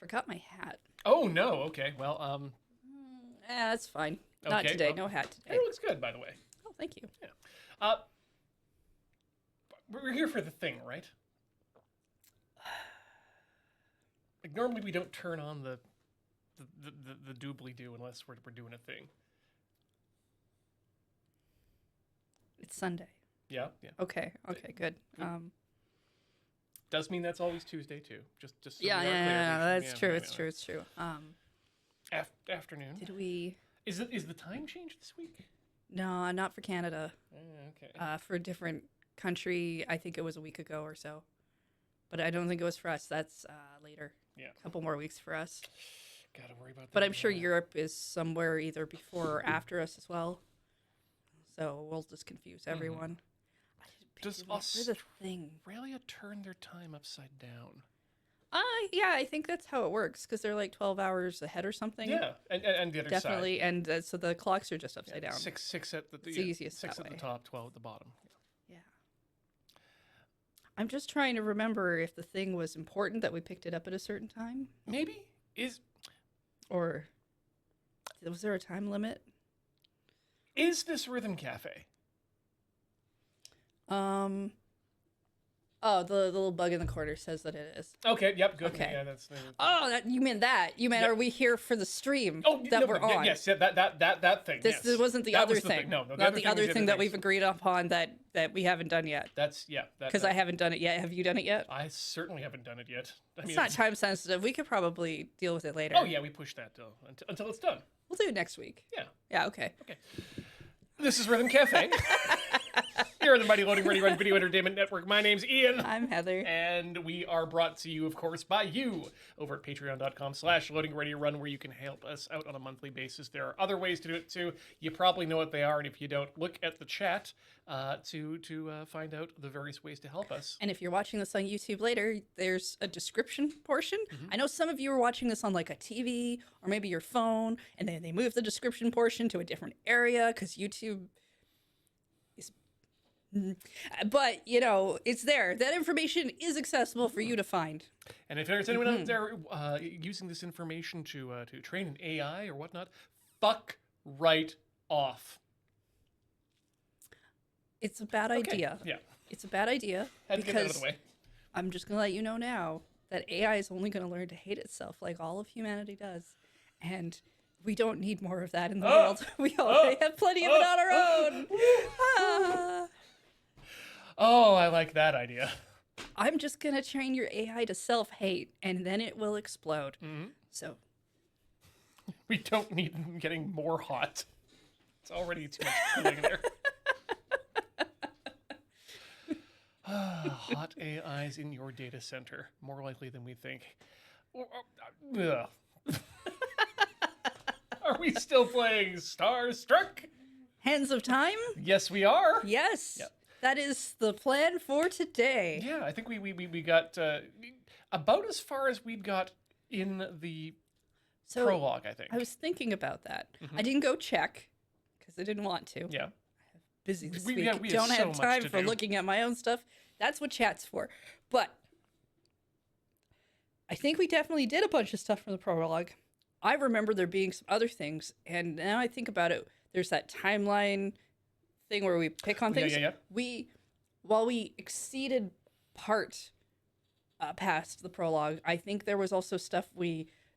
forgot my hat. Oh no. Okay. Well, That's fine. Not Okay, today. well, No hat today. it looks good, by the way. Oh, thank you. Yeah. Uh, we're here for the thing, right? Like normally we don't turn on the doobly doo unless we're doing a thing. It's Sunday. Yeah. Yeah. Okay. Okay. Good. Does mean that's always Tuesday too. Just so Yeah. we are clear. Yeah. That's Yeah, true. yeah, It's yeah. true. It's true. Afternoon. Did we? Is the time changed this week? No, not for Canada. Okay. For a different country, I think it was a week ago or so. But I don't think it was for us. That's later. Yeah. A couple more weeks for us. Gotta worry about that. But I'm sure Europe is somewhere either before or after us as well. So we'll just confuse everyone. Does the thing? Australia turn their time upside down? Yeah, I think that's how it works because they're like 12 hours ahead or something. Yeah, and the other Definitely, side. and so the clocks are just upside down. Six at the It's the easiest six that at the way. top, 12 at the bottom. Yeah. I'm just trying to remember if the thing was important that we picked it up at a certain time, Maybe or was there a time limit? is this Rhythm Cafe? Oh, the little bug in the corner says that it is. Okay. Yep. Good. Okay. Yeah, that's. Oh, you meant that? You meant Yep. Are we here for the stream Oh, that no, we're yeah, on? Yes. Yeah, that thing. This yes. wasn't the That other was the thing. No, Not the other was thing that things. we've agreed upon that we haven't done yet. That's Because I haven't done it yet. Have you done it yet? I certainly haven't done it yet. I mean, It's not time sensitive. We could probably deal with it later. Oh yeah, we push that until it's done. We'll do it next week. Yeah. Yeah. Okay. Okay. This is Rhythm Cafe. Here on the Mighty Loading Ready Run Video Entertainment Network. My name's Ian. I'm Heather. And we are brought to you, of course, by you over at patreon.com/Loading Ready Run, where you can help us out on a monthly basis. There are other ways to do it too. You probably know what they are, and if you don't, look at the chat to find out the various ways to help us. And if you're watching this on YouTube later, there's a description portion. I know some of you are watching this on like a TV or maybe your phone, and then they move the description portion to a different area because YouTube is. But, it's there. That information is accessible for you to find. And if there's anyone out there using this information to train an AI or whatnot, fuck right off. It's a bad idea. Yeah. It's a bad idea Had to get that out of because the way. I'm just going to let you know now that AI is only going to learn to hate itself like all of humanity does. And we don't need more of that in the world. We already have plenty of it on our own. Oh, I like that idea. I'm just going to train your AI to self-hate, and then it will explode. So We don't need them getting more hot. It's already too much cooling there. Hot AIs in your data center. More likely than we think. Ugh. Are we still playing Starstruck? Hands of Time? Yes, we are. Yes. Yep. That is the plan for today. Yeah, I think we got about as far as we'd got in the So prologue, I think. I was thinking about that. I didn't go check because I didn't want to. Yeah. Busy this We week. have Don't so have much time to for do. looking at my own stuff. That's what chat's for. But I think we definitely did a bunch of stuff from the prologue. I remember there being some other things, and now I think about it, there's that timeline thing where we pick on things. Yeah. While we exceeded part past the prologue, I think there was also stuff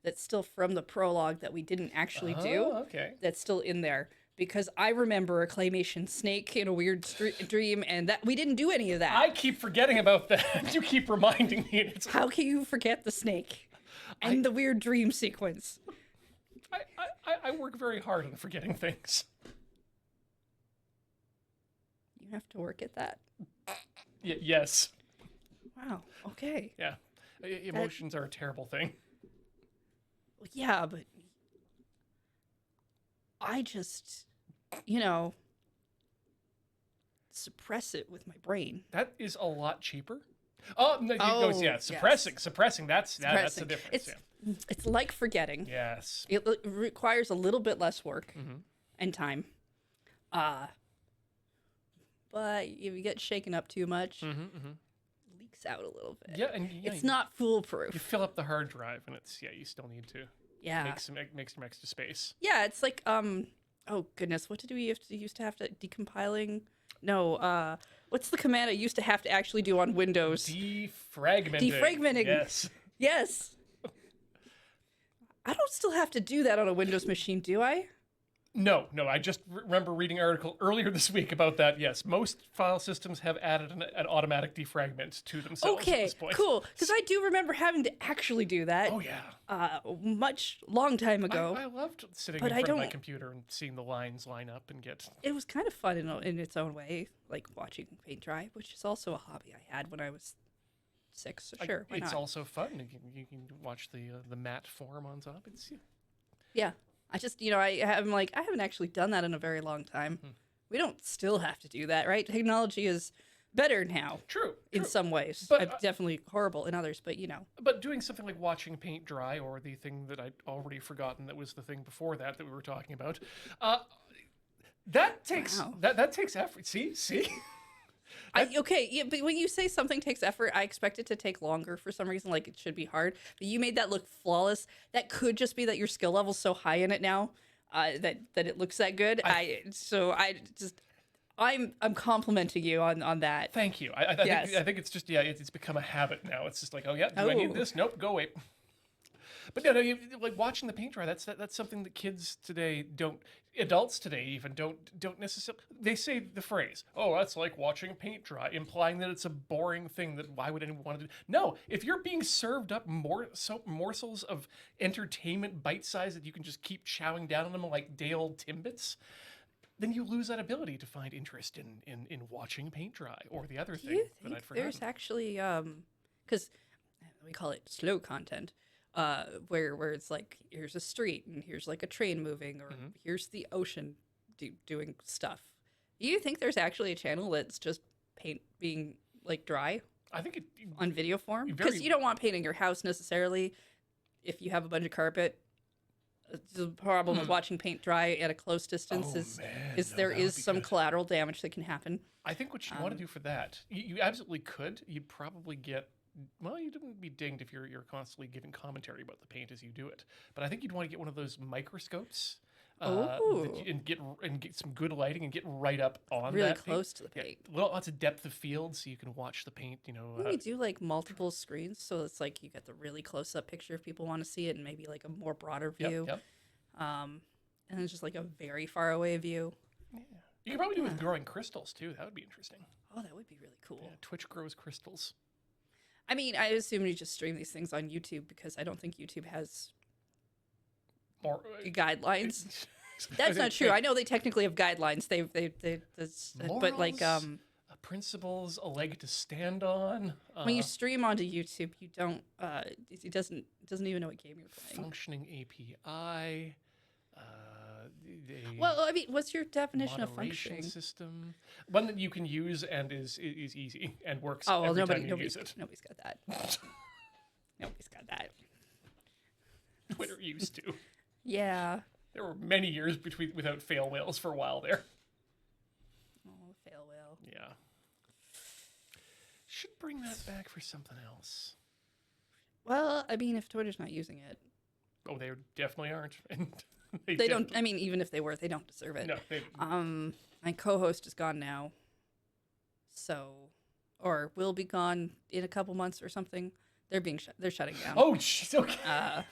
that's still from the prologue that we didn't actually do. Okay. That's still in there. Because I remember a claymation snake in a weird dream, and that we didn't do any of that. I keep forgetting about that. You keep reminding me. And it's How can you forget the snake and the weird dream sequence? I work very hard on forgetting things. You have to work at that. Yes. Wow. Okay. Yeah. Emotions are a terrible thing. Yeah, but I just, suppress it with my brain. That is a lot cheaper. Oh, no, suppressing. yes. Suppressing. That's the Suppressing. difference. It's like forgetting. Yes. It requires a little bit less work and time. But if you get shaken up too much, leaks leaks out a little bit. Yeah, and It's not foolproof. You fill up the hard drive, and you still need to make some extra space. Yeah, it's like oh goodness, what did we used to have to decompiling? No, what's the command I used to have to actually do on Windows? Defragmenting. Yes. Yes. I don't still have to do that on a Windows machine, do I? No. I just remember reading an article earlier this week about that. Yes, most file systems have added an automatic defragment to themselves at Okay, this point. cool. Because I do remember having to actually do that. Oh, yeah. Long time ago. I loved sitting But in I front of my don't- computer and seeing the lines line up and get... It was kind of fun in its own way, like watching paint dry, which is also a hobby I had when I was 6. So sure, why it's not? also fun. You can watch the matte form on top. It's Yeah. I just, I haven't actually done that in a very long time. We don't still have to do that, right? Technology is better now. true In some ways. But, Definitely horrible in others, but But doing something like watching paint dry, or the thing that I'd already forgotten that was the thing before that we were talking about, that takes Wow. that takes effort. See. Okay, yeah, but when you say something takes effort, I expect it to take longer for some reason, like it should be hard. But you made that look flawless. That could just be that your skill level's so high in it now that it looks that good. I'm complimenting you on that. Thank you. I think it's just it's become a habit now. It's just like, oh yeah, do I need this? Nope, go away. But no, like watching the paint dry. That's something that kids today don't. Adults today even don't necessarily. They say the phrase, "Oh, that's like watching paint dry," implying that it's a boring thing. That why would anyone want to do? No, if you're being served up morsels of entertainment, bite size that you can just keep chowing down on them like day old Timbits, then you lose that ability to find interest in watching paint dry or the other Do thing you that I'd think forgotten. there's actually because we call it slow content, where it's like here's a street and here's like a train moving or here's the ocean doing stuff. Do you think there's actually a channel that's just paint being like dry I think on video form? very- Because you don't want painting your house necessarily if you have a bunch of carpet. The problem with watching paint dry at a close distance there is some collateral damage that can happen. I think what you want to do for that, you absolutely could. You'd probably get. Well, you wouldn't be dinged if you're constantly giving commentary about the paint as you do it. But I think you'd want to get one of those microscopes and get some good lighting and get right up on Really that close to the paint. Lots of depth of field so you can watch the paint. We do like multiple screens, so it's like you get the really close up picture if people want to see it, and maybe like a more broader view. Yep. And then just like a very far away view. Yeah. You could probably do it with growing crystals too. That would be interesting. Oh, that would be really cool. Yeah, Twitch grows crystals. I mean, I assume you just stream these things on YouTube because I don't think YouTube has More guidelines. That's not true. I know they technically have guidelines. But like principles, a leg to stand on. when you stream onto YouTube, you don't. It doesn't even know what game you're playing. Functioning API. Well, I mean, what's your definition of moderation functioning? system, one that you can use and is easy and works Oh well, every time you nobody's use it. got that. Nobody's got that. Twitter used to. Yeah. There were many years without fail whales for a while there. Oh, fail whale. Yeah. Should bring that back for something else. Well, I mean, if Twitter's not using it, Oh, they definitely aren't. And they don't. I mean, even if they were, they don't deserve it. No, they, My co-host is gone now, so or will be gone in a couple months or something. They're shutting down. oh, jeez, okay.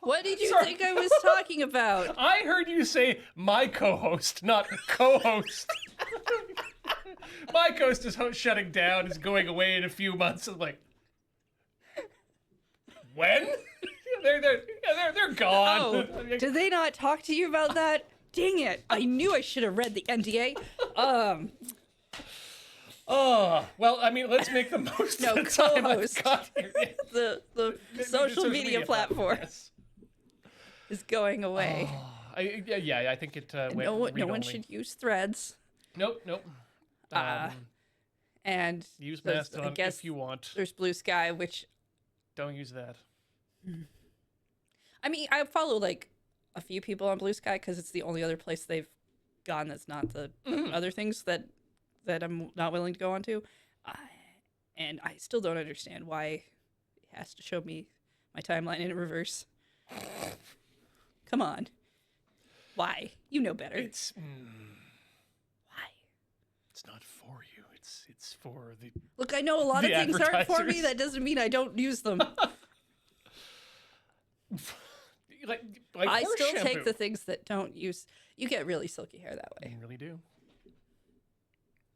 What did you Sorry. think I was talking about? I heard you say my co-host, not co-host. My co-host is shutting down, is going away in a few months. I'm like, when? They're gone. Oh, did they not talk to you about that? Dang it! I knew I should have read the NDA. Oh, well, I mean, let's make the most No, of the time I've co-host. got here. the social media platform Yes. is going away. I think it went no one read-only. should use Threads. Nope. And Use there's- Mastodon I guess if you want. there's Blue Sky, which Don't use that. I mean, I follow like a few people on Blue Sky because it's the only other place they've gone that's not the other things that I'm not willing to go on to. And I still don't understand why it has to show me my timeline in reverse. Come on. Why? You know better. It's Why? it's not for you. It's for the Look, I know a lot of The things aren't for me. advertisers. That doesn't mean I don't use them. like I horse still shampoo. take the things that don't use. You get really silky hair that way. You really do.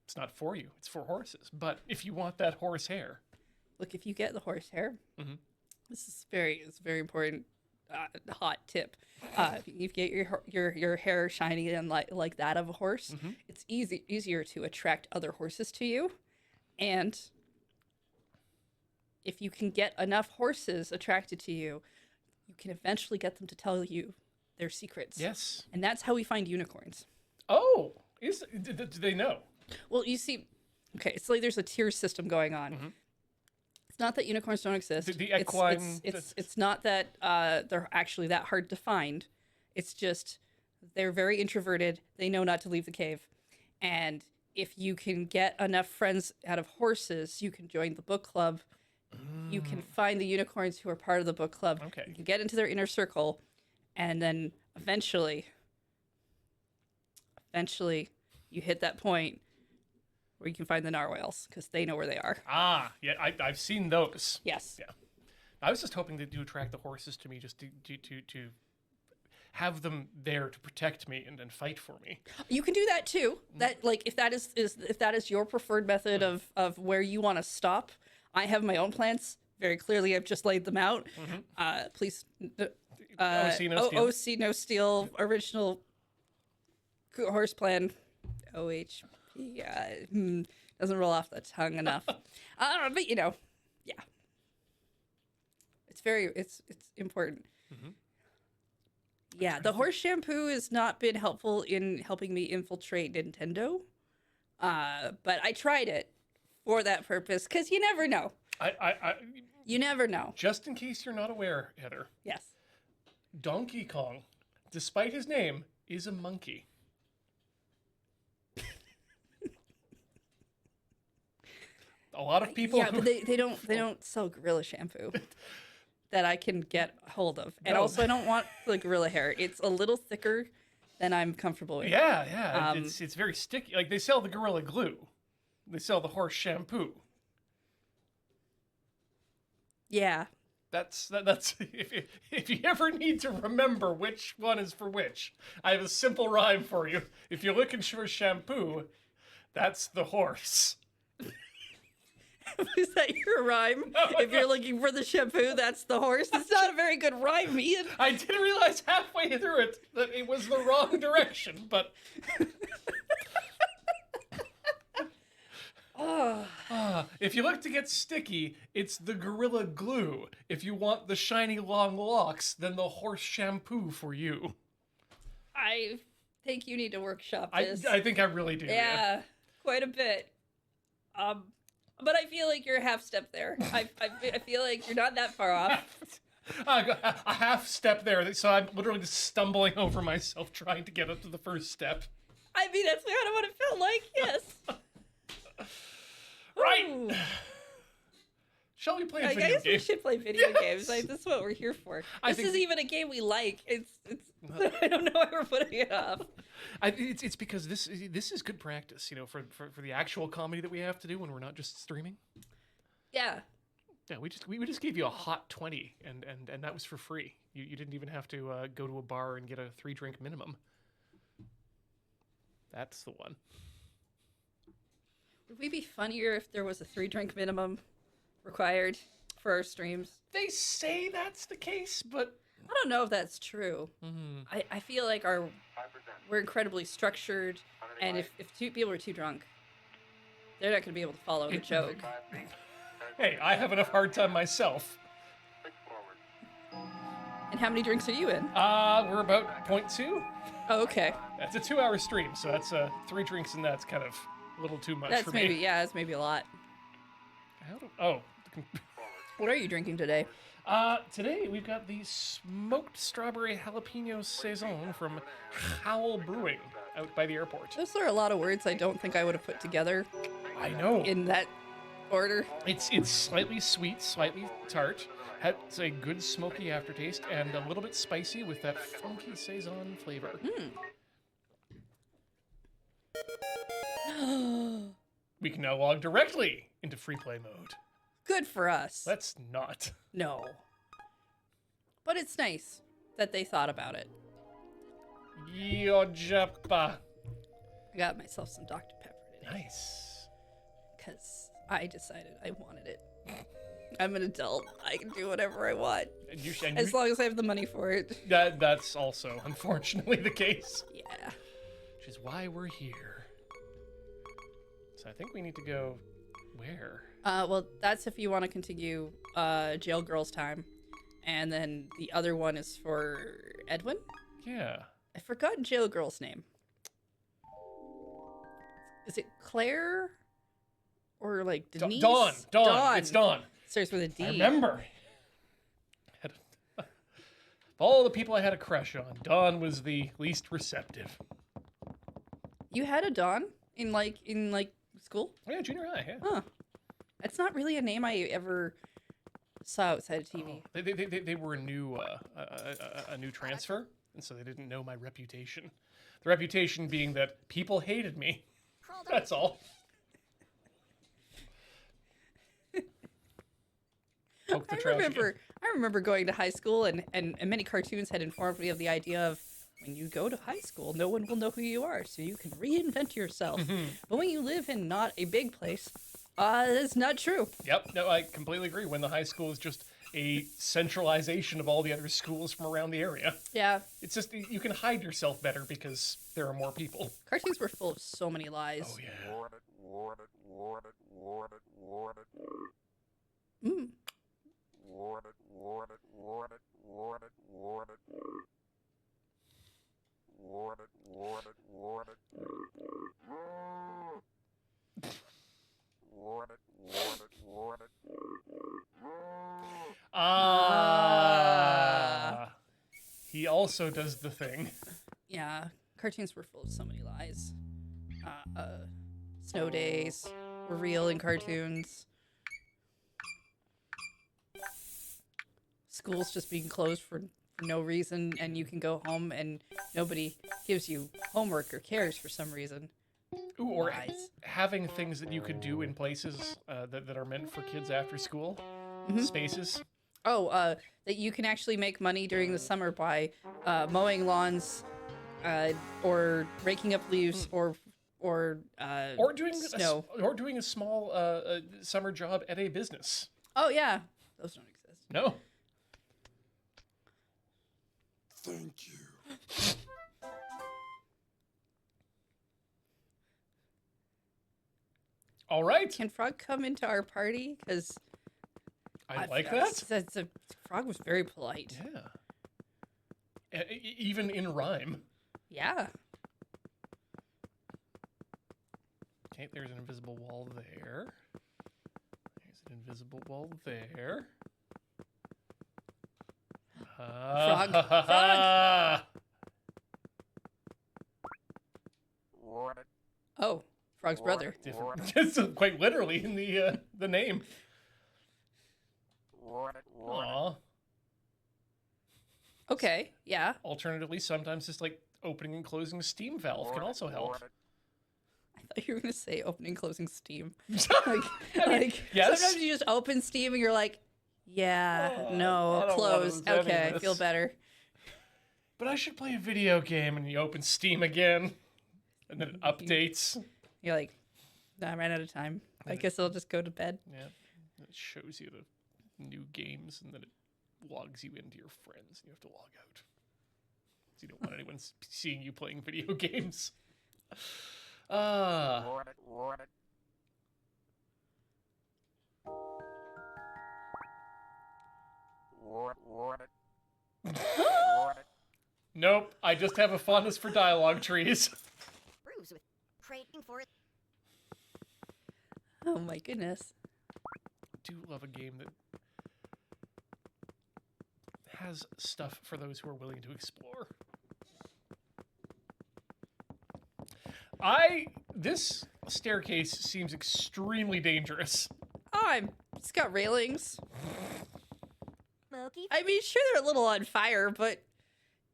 It's not for you. It's for horses. But if you want that horse hair, Look, if you get the horse hair, Mhm. this is it's very important. Hot tip: if you get your hair shiny and like that of a horse, it's easier to attract other horses to you, and if you can get enough horses attracted to you, you can eventually get them to tell you their secrets. yes. And that's how we find unicorns. Oh, do they know? Well, you see, okay, it's like there's a tier system going on. It's not that unicorns don't exist. The equine- It's not that they're actually that hard to find. It's just they're very introverted. They know not to leave the cave. And if you can get enough friends out of horses, you can join the book club. You can find the unicorns who are part of the book club. Okay. You can get into their inner circle, and then eventually you hit that point where you can find the narwhals because they know where they are. Ah, yeah, I've seen those. Yes. Yeah. I was just hoping that you attract the horses to me just to have them there to protect me and fight for me. You can do that too. That like if that is your preferred method of where you want to stop. I have my own plans. Very clearly, I've just laid them out. Please, OC no steal. OC no steal original horse plan. OHP doesn't roll off the tongue enough. But you know, yeah, it's important. Yeah, the horse shampoo has not been helpful in helping me infiltrate Nintendo. But I tried it for that purpose because you never know. You never know. Just in case you're not aware, Heather, Yes. Donkey Kong, despite his name, is a monkey. A lot of people. Yeah, but they don't sell gorilla shampoo that I can get hold of, and No. also I don't want the gorilla hair. It's a little thicker than I'm comfortable with. Yeah. It's very sticky. Like they sell the Gorilla Glue, they sell the horse shampoo. Yeah. That's if you ever need to remember which one is for which, I have a simple rhyme for you. If you're looking for shampoo, that's the horse. Is that your rhyme? If you're looking for the shampoo, that's the horse. It's not a very good rhyme, Ian. I didn't realize halfway through it that it was the wrong direction, but if you look to get sticky, it's the Gorilla Glue. If you want the shiny long locks, then the horse shampoo for you. I think you need to workshop I this. think I really do. Yeah, quite a bit. But I feel like you're a half step there. I feel like you're not that far off. A half step there, so I'm literally just stumbling over myself trying to get up to the first step. I mean, that's kind of what it felt like. Yes. Right. Ooh. Shall we play a I video guess we game? should play video Yes. games. Like, this is what we're here for. I This think- is even a game we like. It's I don't know why we're putting it off. It's because this is good practice, you know, for the actual comedy that we have to do when we're not just streaming. Yeah. Yeah, we just gave you a hot 20, and that was for free. You didn't even have to go to a bar and get a 3-drink minimum. That's the one. Would we be funnier if there was a 3-drink minimum required for our streams? They say that's the case, but I don't know if that's true. I feel like we're incredibly structured, and if two people are too drunk, they're not going to be able to follow the joke. hey, I have enough hard time myself. And how many drinks are you in? We're about 0.2. Oh, okay. That's a 2-hour stream, so that's 3 drinks, and that's kind of a little too much That's for maybe, me. yeah, that's maybe a lot. What are you drinking today? Today we've got the smoked strawberry jalapeno saison from Howl Brewing out by the airport. Those are a lot of words I don't think I would have put together I know. in that order. It's slightly sweet, slightly tart. Has a good smoky aftertaste and a little bit spicy with that funky saison flavor. We can now log directly into free play mode. Good for us. Let's not. No. But it's nice that they thought about it. Yojapa. I got myself some Dr. Pepper today. Nice. Because I decided I wanted it. I'm an adult. I can do whatever I want. As long as I have the money for it. That's also, unfortunately, the case. Yeah. Which is why we're here. So I think we need to go where? Well, that's if you want to continue Jail Girls time. And then the other one is for Edwin? Yeah. I forgot Jail Girl's name. Is it Claire? Or like Denise? Dawn. It's Dawn. Starts with a D. I remember. Of all the people I had a crush on, Dawn was the least receptive. You had a Dawn in school? Yeah, junior high, yeah. Huh. That's not really a name I ever saw outside of TV. Oh, they were a new transfer, and so they didn't know my reputation. The reputation being that people hated me. That's all. I remember going to high school and many cartoons had informed me of the idea of when you go to high school, no one will know who you are, so you can reinvent yourself. But when you live in not a big place, that's not true. Yep, no, I completely agree. When the high school is just a centralization of all the other schools from around the area. Yeah. It's just, you can hide yourself better because there are more people. Cartoons were full of so many lies. Oh, yeah. Mm. He also does the thing. Yeah, cartoons were full of so many lies. Snow days were real in cartoons. Schools just being closed for no reason, and you can go home and nobody gives you homework or cares for some reason. Ooh, or Lies. having things that you could do in places that are meant for kids after school. Spaces. Oh, that you can actually make money during the summer by mowing lawns, or raking up leaves, or doing snow. or doing a small summer job at a business. Oh yeah, those don't exist. No. Thank you. All right. Can Frog come into our party? Because I like that. Frog was very polite. Yeah. Even in rhyme. Yeah. Okay, there's an invisible wall there. There's an invisible wall there. Frog. Oh, Frog's brother. Different. It's quite literally in the name. Aww. Okay, yeah. Alternatively, sometimes just like opening and closing a steam valve can also help. I thought you were gonna say opening, closing Steam. Yes. Sometimes you just open Steam and you're like, yeah, I no, don't close. wanna lose any Okay, of I feel this. better. But I should play a video game, and you open Steam again, and then it updates. You're like, nah, I ran out of time. I guess I'll just go to bed. Yeah, it shows you the new games, and then it logs you into your friends, and you have to log out. So you don't want anyone seeing you playing video games. Nope, I just have a fondness for dialogue trees. Bruise with trading for it. Oh my goodness. Do love a game that has stuff for those who are willing to explore. This staircase seems extremely dangerous. It's got railings. Smoky. I mean, sure, they're a little on fire, but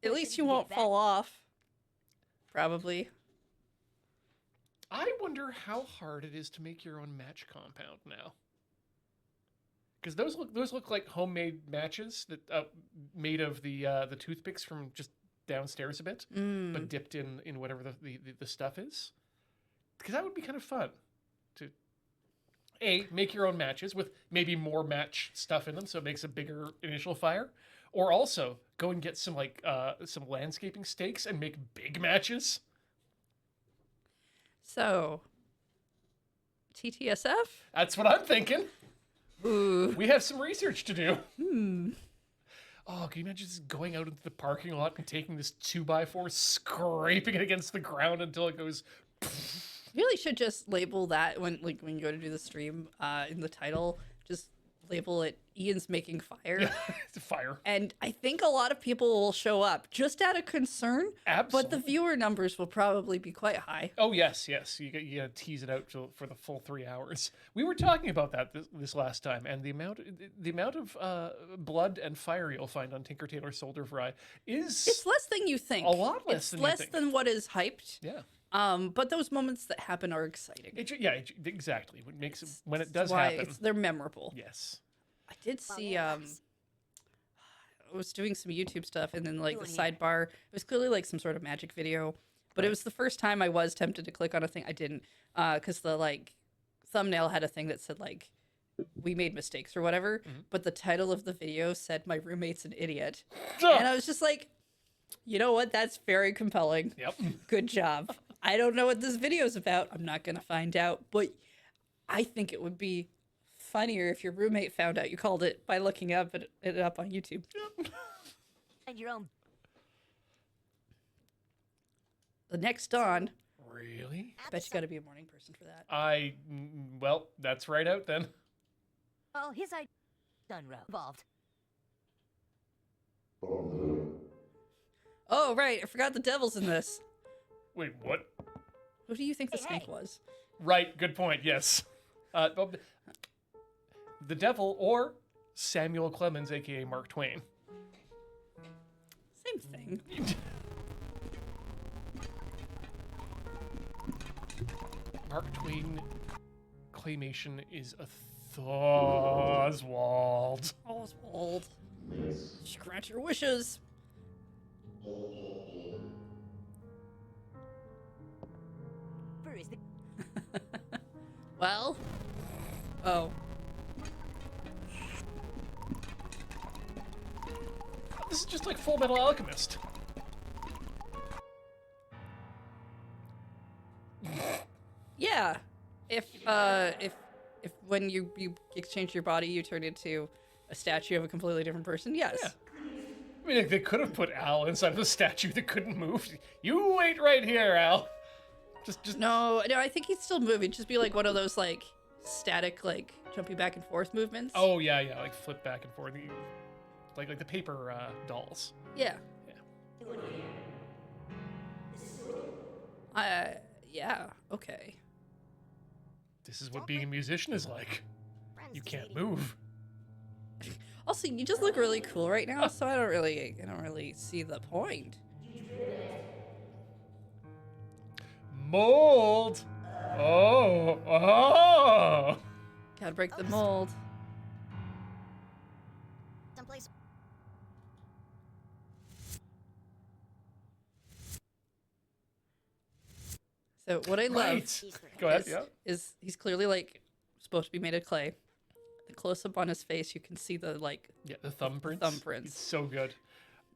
at least you won't fall off. Probably. I wonder how hard it is to make your own match compound now. Because those look like homemade matches that made of the toothpicks from just downstairs a bit, but dipped in whatever the stuff is. Because that would be kind of fun to make your own matches with maybe more match stuff in them, so it makes a bigger initial fire, or also go and get some some landscaping stakes and make big matches. So, TTSF? That's what I'm thinking. Ooh. We have some research to do. Oh, can you imagine just going out into the parking lot and taking this 2x4, scraping it against the ground until it goes. You really should just label that when you go to do the stream in the title. Just label it Ian's making fire. Yeah, it's a fire. And I think a lot of people will show up just out of concern. Absolutely. But the viewer numbers will probably be quite high. Oh, yes. You gotta tease it out for the full 3 hours. We were talking about that this last time, and the amount of blood and fire you'll find on Tinker Tailor Soldier Fry is It's less than you think. a lot less it's than you less think. than what is hyped. Yeah. But those moments that happen are exciting. Exactly. What makes it, when it does Why happen. they're memorable. Yes. I did see I was doing some YouTube stuff, and then like the sidebar, it was clearly like some sort of magic video, but it was the first time I was tempted to click on a thing. I didn't, because the like thumbnail had a thing that said like we made mistakes or whatever, but the title of the video said my roommate's an idiot, and I was just like, you know what? That's very compelling. Yep. Good job. I don't know what this video is about. I'm not gonna find out, but I think it would be funnier if your roommate found out you called it by looking it up on YouTube. And your own. The next dawn. Really? I bet you got to be a morning person for that. Well, that's right out then. Oh, his idea. Dunro involved. Oh right, I forgot the devil's in this. Wait, what? Who do you think the Hey, snake hey. was? Right, good point, yes. The devil or Samuel Clemens, aka Mark Twain. Same thing. Mark Twain claymation is a Oswald. Oswald. Scratch your wishes. Fur is the. Well. Oh. This is just like Full Metal Alchemist. Yeah. If when you exchange your body, you turn into a statue of a completely different person. Yes. Yeah. I mean, they could have put Al inside of a statue that couldn't move. You wait right here, Al. Just No, I think he'd still move. It'd just be like one of those like static, like jumping back and forth movements. Oh yeah, like flip back and forth, like the paper dolls. Yeah. Yeah. Okay. This is what being a musician is like. You can't move. Also, you just look really cool right now, so I don't really see the point. Mold. Oh. Gotta break the mold. Someplace. So what I love Right. Go ahead. Yeah. is he's clearly like supposed to be made of clay. The close up on his face, you can see the like. Yeah, the thumbprints. Thumbprints. It's so good.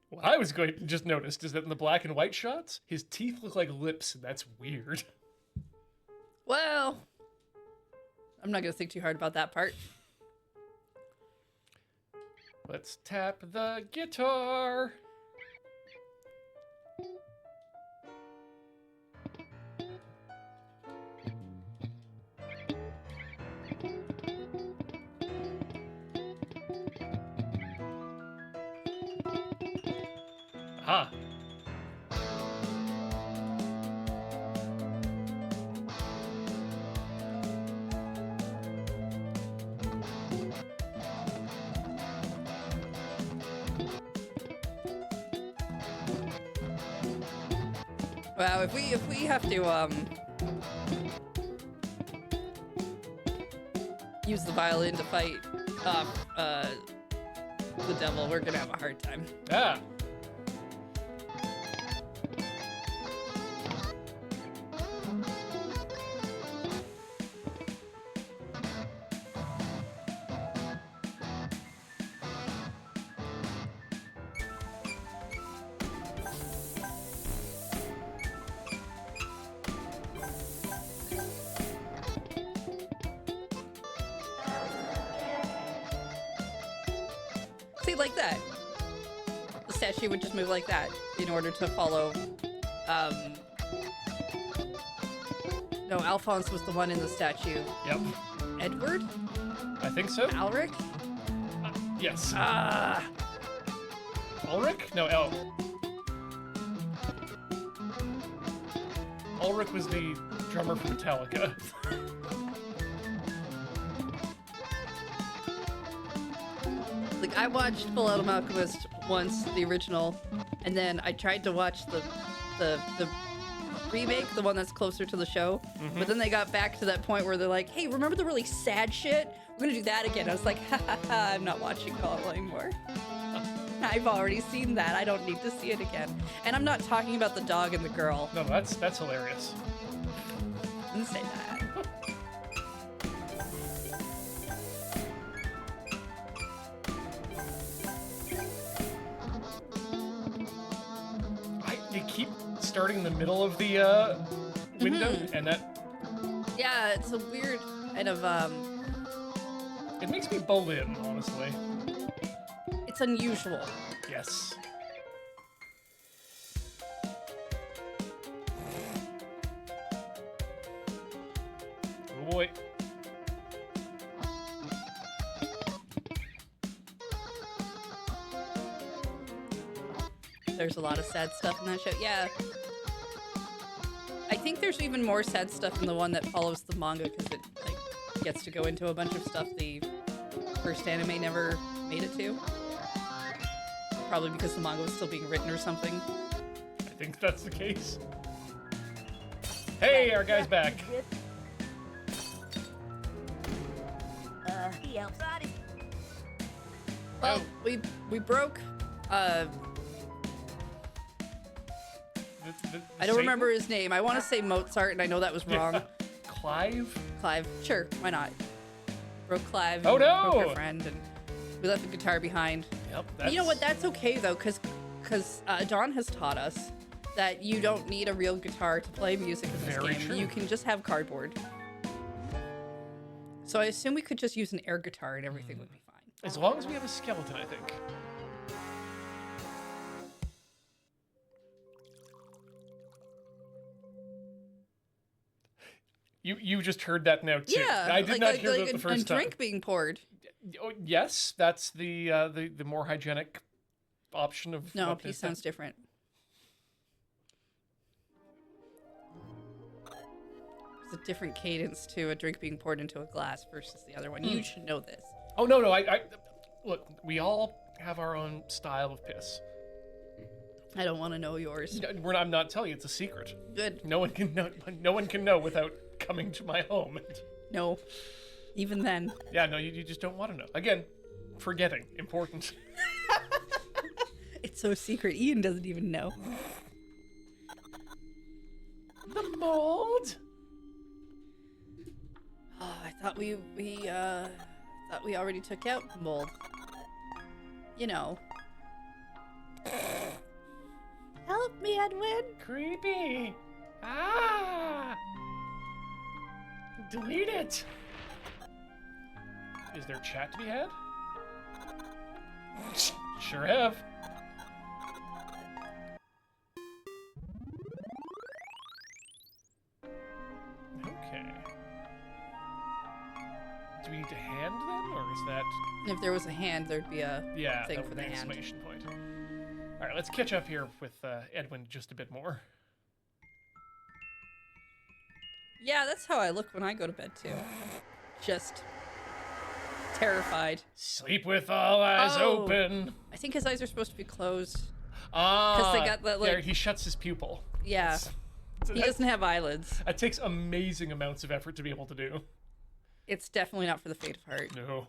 What I was going to just noticed is that in the black and white shots, his teeth look like lips, and that's weird. Well, I'm not gonna think too hard about that part. Let's tap the guitar. Aha. Wow, if we have to use the violin to fight off the devil, we're gonna have a hard time. Ah. See, like that. The statue would just move like that in order to follow. No, Alphonse was the one in the statue. Yep. Edward? I think so. Alric? Yes. Ah. Ulrich? No, El. Ulrich was the drummer for Metallica. Like, I watched Full Metal Alchemist once, the original, and then I tried to watch the remake, the one that's closer to the show. But then they got back to that point where they're like, hey, remember the really sad shit? We're gonna do that again. I was like, ha ha ha, I'm not watching Call anymore. I've already seen that. I don't need to see it again. And I'm not talking about the dog and the girl. No, that's hilarious. I didn't say that. You keep starting in the middle of the window, and that Yeah, it's a weird kind of, it makes me bowl in, honestly. it's unusual. Yes. Oh boy. There's a lot of sad stuff in that show. Yeah. I think there's even more sad stuff in the one that follows the manga because it like gets to go into a bunch of stuff the first anime never made it to. Probably because the manga was still being written or something. I think that's the case. Hey, our guy's back. He helps out. Well, we broke. I don't remember his name. I want to say Mozart, and I know that was wrong. Clive? Clive. Sure, why not? Broke Clive. Oh, and no! Broke our friend, and we left the guitar behind. Yep. And you know what? That's okay though, because Dawn has taught us that you don't need a real guitar to play music in this Very game. true. You can just have cardboard. So I assume we could just use an air guitar and everything would be fine. As long as we have a skeleton, I think. You just heard that now too. Yeah, I did not hear like that the first a time. drink being poured. Oh, yes, that's the more hygienic option of. No, what P this- sounds different. There's a different cadence to a drink being poured into a glass versus the other one. You should know this. Oh no, I look. We all have our own style of piss. I don't want to know yours. I'm not telling you; it's a secret. Good. No one can know. No one can know without coming to my home. No. Even then. Yeah, no, you just don't want to know. Again, forgetting important. It's so secret. Ian doesn't even know. The mold. Oh, I thought we already took out the mold. You know. Help me, Edwin. Creepy. Ah. Delete it. Is there chat to be had? Sure have. Okay. Do we need to hand then, or is that? If there was a hand, there'd be a Yeah, thing that for would the be an hand. exclamation point. All right, let's catch up here with Edwin just a bit more. Yeah, that's how I look when I go to bed too. Just terrified. Sleep with all eyes Oh. open. I think his eyes are supposed to be closed. Ah, they got that, there, like- he shuts his pupil. Yeah. He doesn't have eyelids. That takes amazing amounts of effort to be able to do. It's definitely not for the faint of heart. No.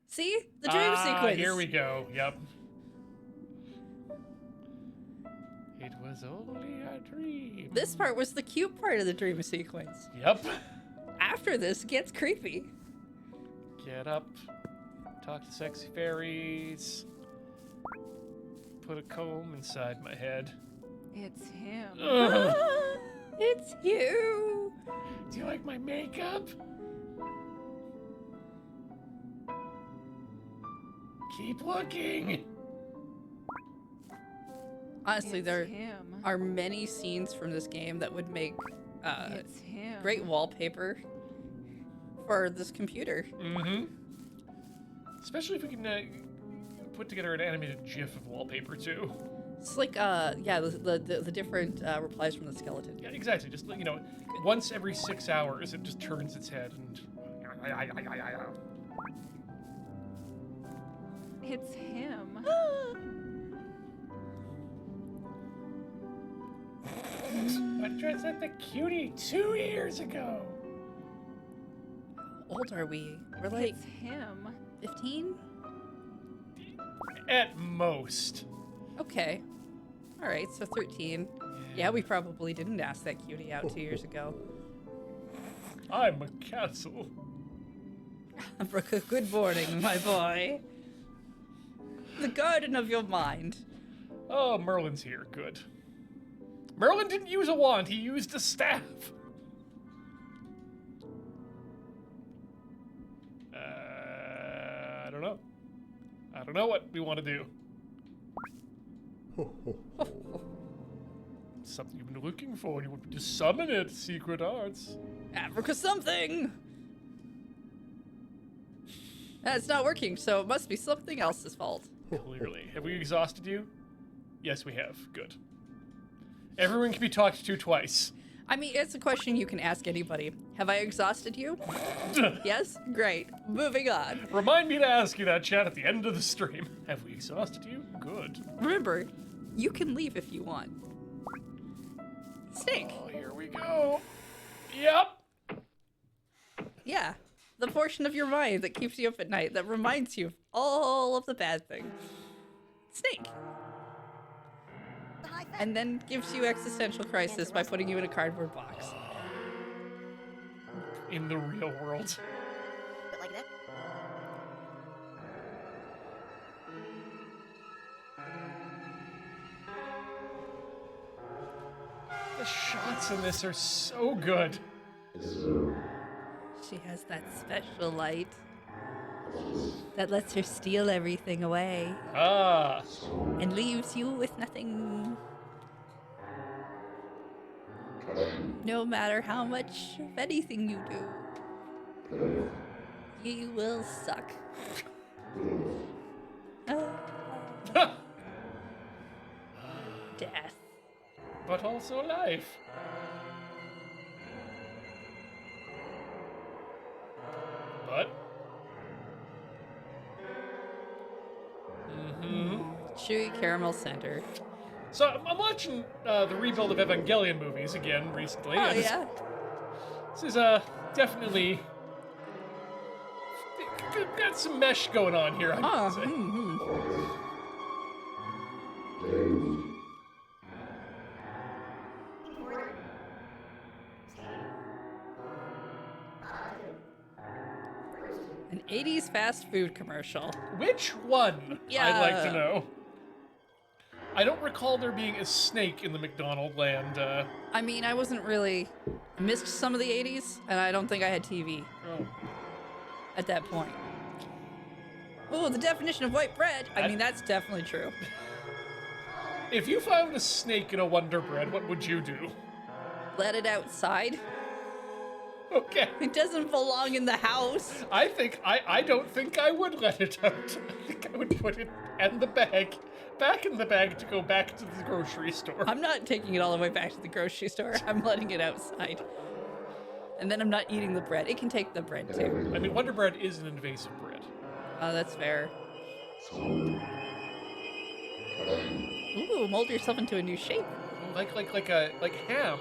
See? The dream sequence. Here we go. Yep. It was only a dream. This part was the cute part of the dream sequence. Yep. After this, it gets creepy. Get up. Talk to sexy fairies. Put a comb inside my head. It's him. Ugh. It's you. Do you like my makeup? Keep looking. Honestly, It's there him. are many scenes from this game that would make It's him. great wallpaper for this computer. Mm-hmm. Especially if we can put together an animated GIF of wallpaper too. It's like, yeah, the different replies from the skeleton. Yeah, exactly. Just once every 6 hours, it just turns its head and. It's him. I dressed at the cutie 2 years ago. How old are we? We're like It's him. 15? At most. Okay. All right, so 13. Yeah, we probably didn't ask that cutie out 2 years ago. I'm a castle. Good morning, my boy. The garden of your mind. Oh, Merlin's here. Good. Merlin didn't use a wand. He used a staff. I don't know. I don't know what we want to do. Something you've been looking for. You want me to summon it, Secret Arts. Africa something! That's not working, so it must be something else's fault. Clearly. Have we exhausted you? Yes, we have. Good. Everyone can be talked to twice. I mean, it's a question you can ask anybody. Have I exhausted you? Yes? Great. Moving on. Remind me to ask you that, chat, at the end of the stream. Have we exhausted you? Good. Remember, you can leave if you want. Snake. Oh, here we go. Yep. Yeah. The portion of your mind that keeps you up at night, that reminds you of all of the bad things. Snake. And then gives you existential crisis by putting you in a cardboard box. In the real world. But like that? The shots in this are so good. She has that special light that lets her steal everything away Ah. and leaves you with nothing. No matter how much of anything you do, you will suck. Ah. Death. But also life. But. Chewy caramel center. So I'm watching the rebuild of Evangelion movies again recently. Oh and yeah. This is definitely got some mesh going on here. I Oh. would say. An 80s fast food commercial. Which one? Yeah. I'd like to know. I don't recall there being a snake in the McDonald land. I mean, I wasn't really. I missed some of the 80s, and I don't think I had TV Oh. at that point. Oh, the definition of white bread. I mean, that's definitely true. If you found a snake in a Wonder Bread, what would you do? Let it outside. Okay. It doesn't belong in the house. I don't think I would let it out. I think I would put it in the bag, back in the bag to go back to the grocery store. I'm not taking it all the way back to the grocery store. I'm letting it outside. And then I'm not eating the bread. It can take the bread too. I mean, Wonder Bread is an invasive bread. Oh, that's fair. Ooh, mold yourself into a new shape. Like ham.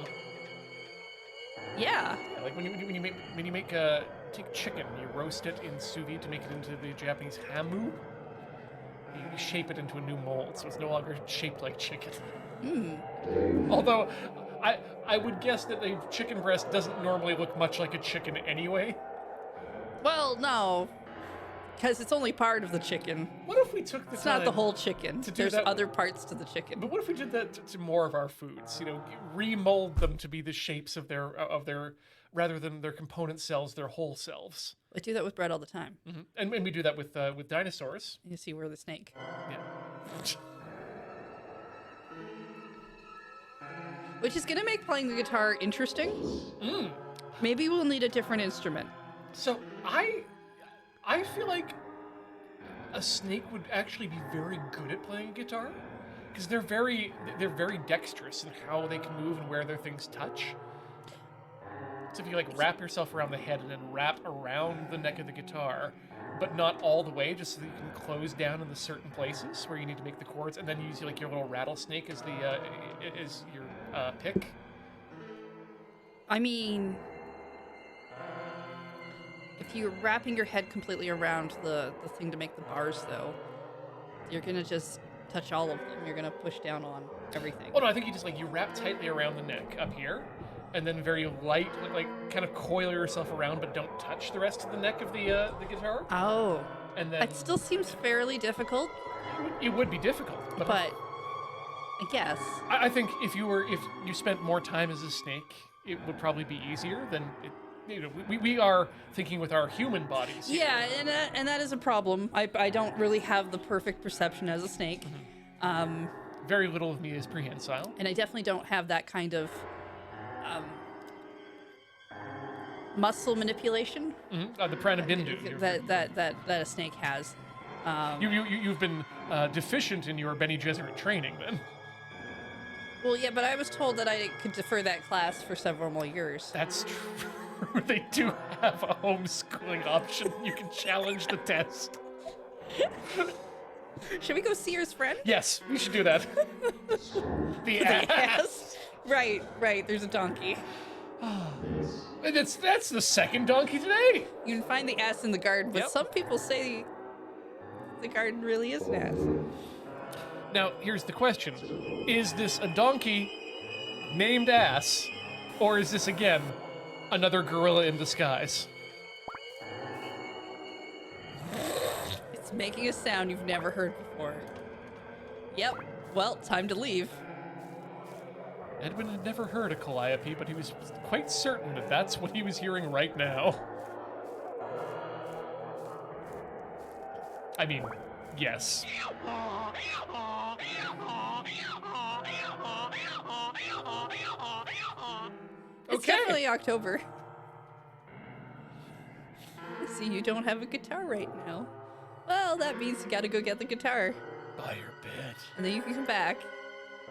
Yeah. Yeah, like when you make take chicken, you roast it in sous vide to make it into the Japanese hamu. You shape it into a new mold, so it's no longer shaped like chicken. Although, I would guess that a chicken breast doesn't normally look much like a chicken anyway. Well, no, because it's only part of the chicken. What if we took the It's time not the whole chicken. to do There's that? other parts to the chicken. But what if we did that to more of our foods? You know, remold them to be the shapes of their rather than their component cells, their whole selves. I do that with bread all the time. And we do that with dinosaurs. You see, we're the snake. Yeah. Which is gonna make playing the guitar interesting. Maybe we'll need a different instrument. So I feel like a snake would actually be very good at playing guitar because they're very dexterous in how they can move and where their things touch. So if you like wrap yourself around the head and then wrap around the neck of the guitar, but not all the way, just so that you can close down in the certain places where you need to make the chords, and then use like your little rattlesnake as the as your pick. I mean, if you're wrapping your head completely around the thing to make the bars, though, you're gonna just touch all of them. You're gonna push down on everything. Oh no, I think you just like you wrap tightly around the neck up here, and then very light, like kind of coil yourself around, but don't touch the rest of the neck of the guitar. Oh, And then it still seems fairly difficult, it would be difficult, but I guess. I think if you spent more time as a snake, it would probably be easier than it. You know, we are thinking with our human bodies here. Yeah, and that is a problem. I don't really have the perfect perception as a snake. Very little of me is prehensile. And I definitely don't have that kind of muscle manipulation The pranabindu. that a snake has. You've been deficient in your Bene Gesserit training then. Well, yeah, but I was told that I could defer that class for several more years. That's true. They do have a homeschooling option. You can challenge the test. Should we go see his friend? Yes, we should do that. The ass. Right. There's a donkey. And that's the second donkey today. You can find the ass in the garden, but Yep. some people say the garden really is an ass. Now, here's the question. Is this a donkey named Ass, or is this, again, another gorilla in disguise? It's making a sound you've never heard before. Yep. Well, time to leave. Edwin had never heard a calliope, but he was quite certain that that's what he was hearing right now. I mean, yes. It's definitely October. See, you don't have a guitar right now. Well, that means you gotta go get the guitar. By your bed. And then you can come back.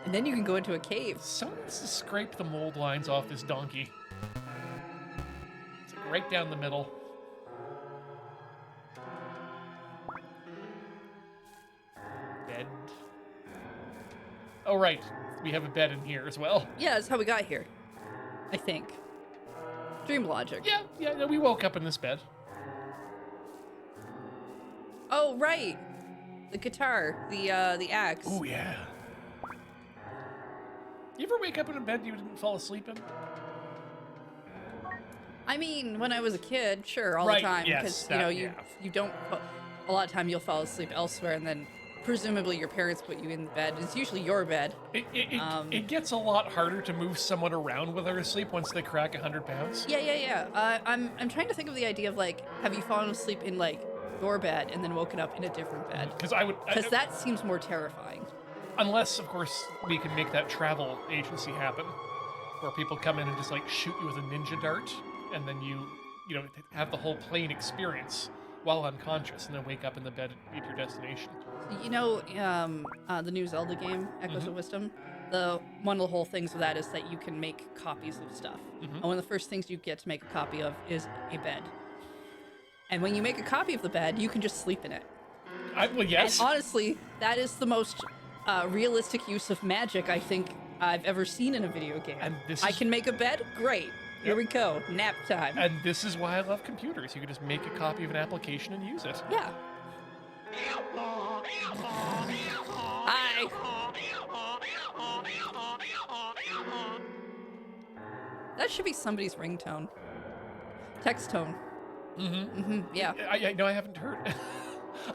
And then you can go into a cave. Someone needs to scrape the mold lines off this donkey. It's like right down the middle. Bed. Oh, right. We have a bed in here as well. Yeah, that's how we got here. I think. Dream logic. Yeah, no, we woke up in this bed. Oh, right. The guitar. The axe. Oh, yeah. You ever wake up in a bed you didn't fall asleep in? I mean, when I was a kid, sure, all Right, the time. yes, Because, you that- you don't... A lot of time you'll fall asleep elsewhere, and then presumably your parents put you in bed. It's usually your bed. It gets a lot harder to move someone around while they're asleep once they crack 100 pounds. Yeah. I'm trying to think of the idea of, like, have you fallen asleep in, like, your bed and then woken up in a different bed? Because I would... Because that seems more terrifying. Unless, of course, we can make that travel agency happen, where people come in and just like shoot you with a ninja dart, and then you know, have the whole plane experience while unconscious, and then wake up in the bed at your destination. You know, the new Zelda game, Echoes of Wisdom. One of the whole things of that is that you can make copies of stuff, and one of the first things you get to make a copy of is a bed. And when you make a copy of the bed, you can just sleep in it. Well, yes. And honestly, that is the most realistic use of magic I think I've ever seen in a video game. And this I is- can make a bed? Great. Here we go. Nap time. And this is why I love computers. You can just make a copy of an application and use it. Yeah. Hi. That should be somebody's ringtone. Text tone. Yeah. I haven't heard.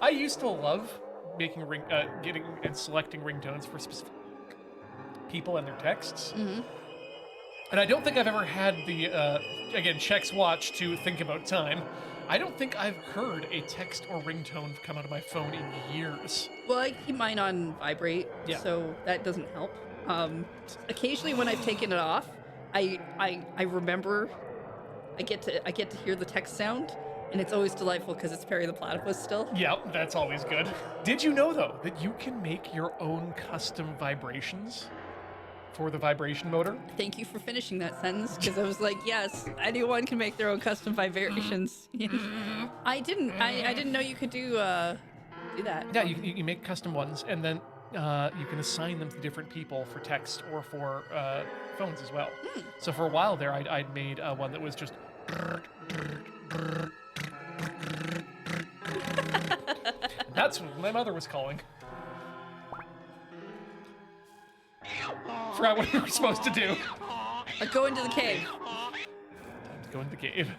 I used to love making getting and selecting ringtones for specific people and their texts. And I don't think I've ever had the again checks watch to think about time. I don't think I've heard a text or ringtone come out of my phone in years. Well, I keep mine on vibrate, Yeah. so that doesn't help. Occasionally, when I've taken it off, I remember. I get to hear the text sound, and it's always delightful because it's Perry the Platypus still. Yep, that's always good. Did you know though that you can make your own custom vibrations for the vibration motor? Thank you for finishing that sentence, because I was like, yes, anyone can make their own custom vibrations. I didn't know you could do that. Yeah, you make custom ones, and then you can assign them to different people for text or for phones as well. So for a while there, I'd made one that was just. That's what my mother was calling. Forgot what we were supposed to do. Go into the cave. Time to go into the cave.